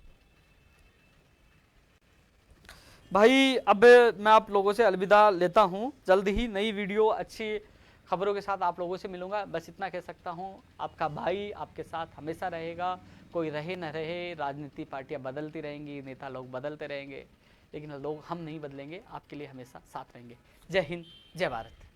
भाई अब मैं आप लोगों से अलविदा लेता हूं, जल्द ही नई वीडियो अच्छी खबरों के साथ आप लोगों से मिलूंगा। बस इतना कह सकता हूं, आपका भाई आपके साथ हमेशा रहेगा, कोई रहे न रहे, राजनीति पार्टियां बदलती रहेंगी, नेता लोग बदलते रहेंगे, लेकिन लोग हम नहीं बदलेंगे, आपके लिए हमेशा साथ रहेंगे। जय हिंद, जय भारत।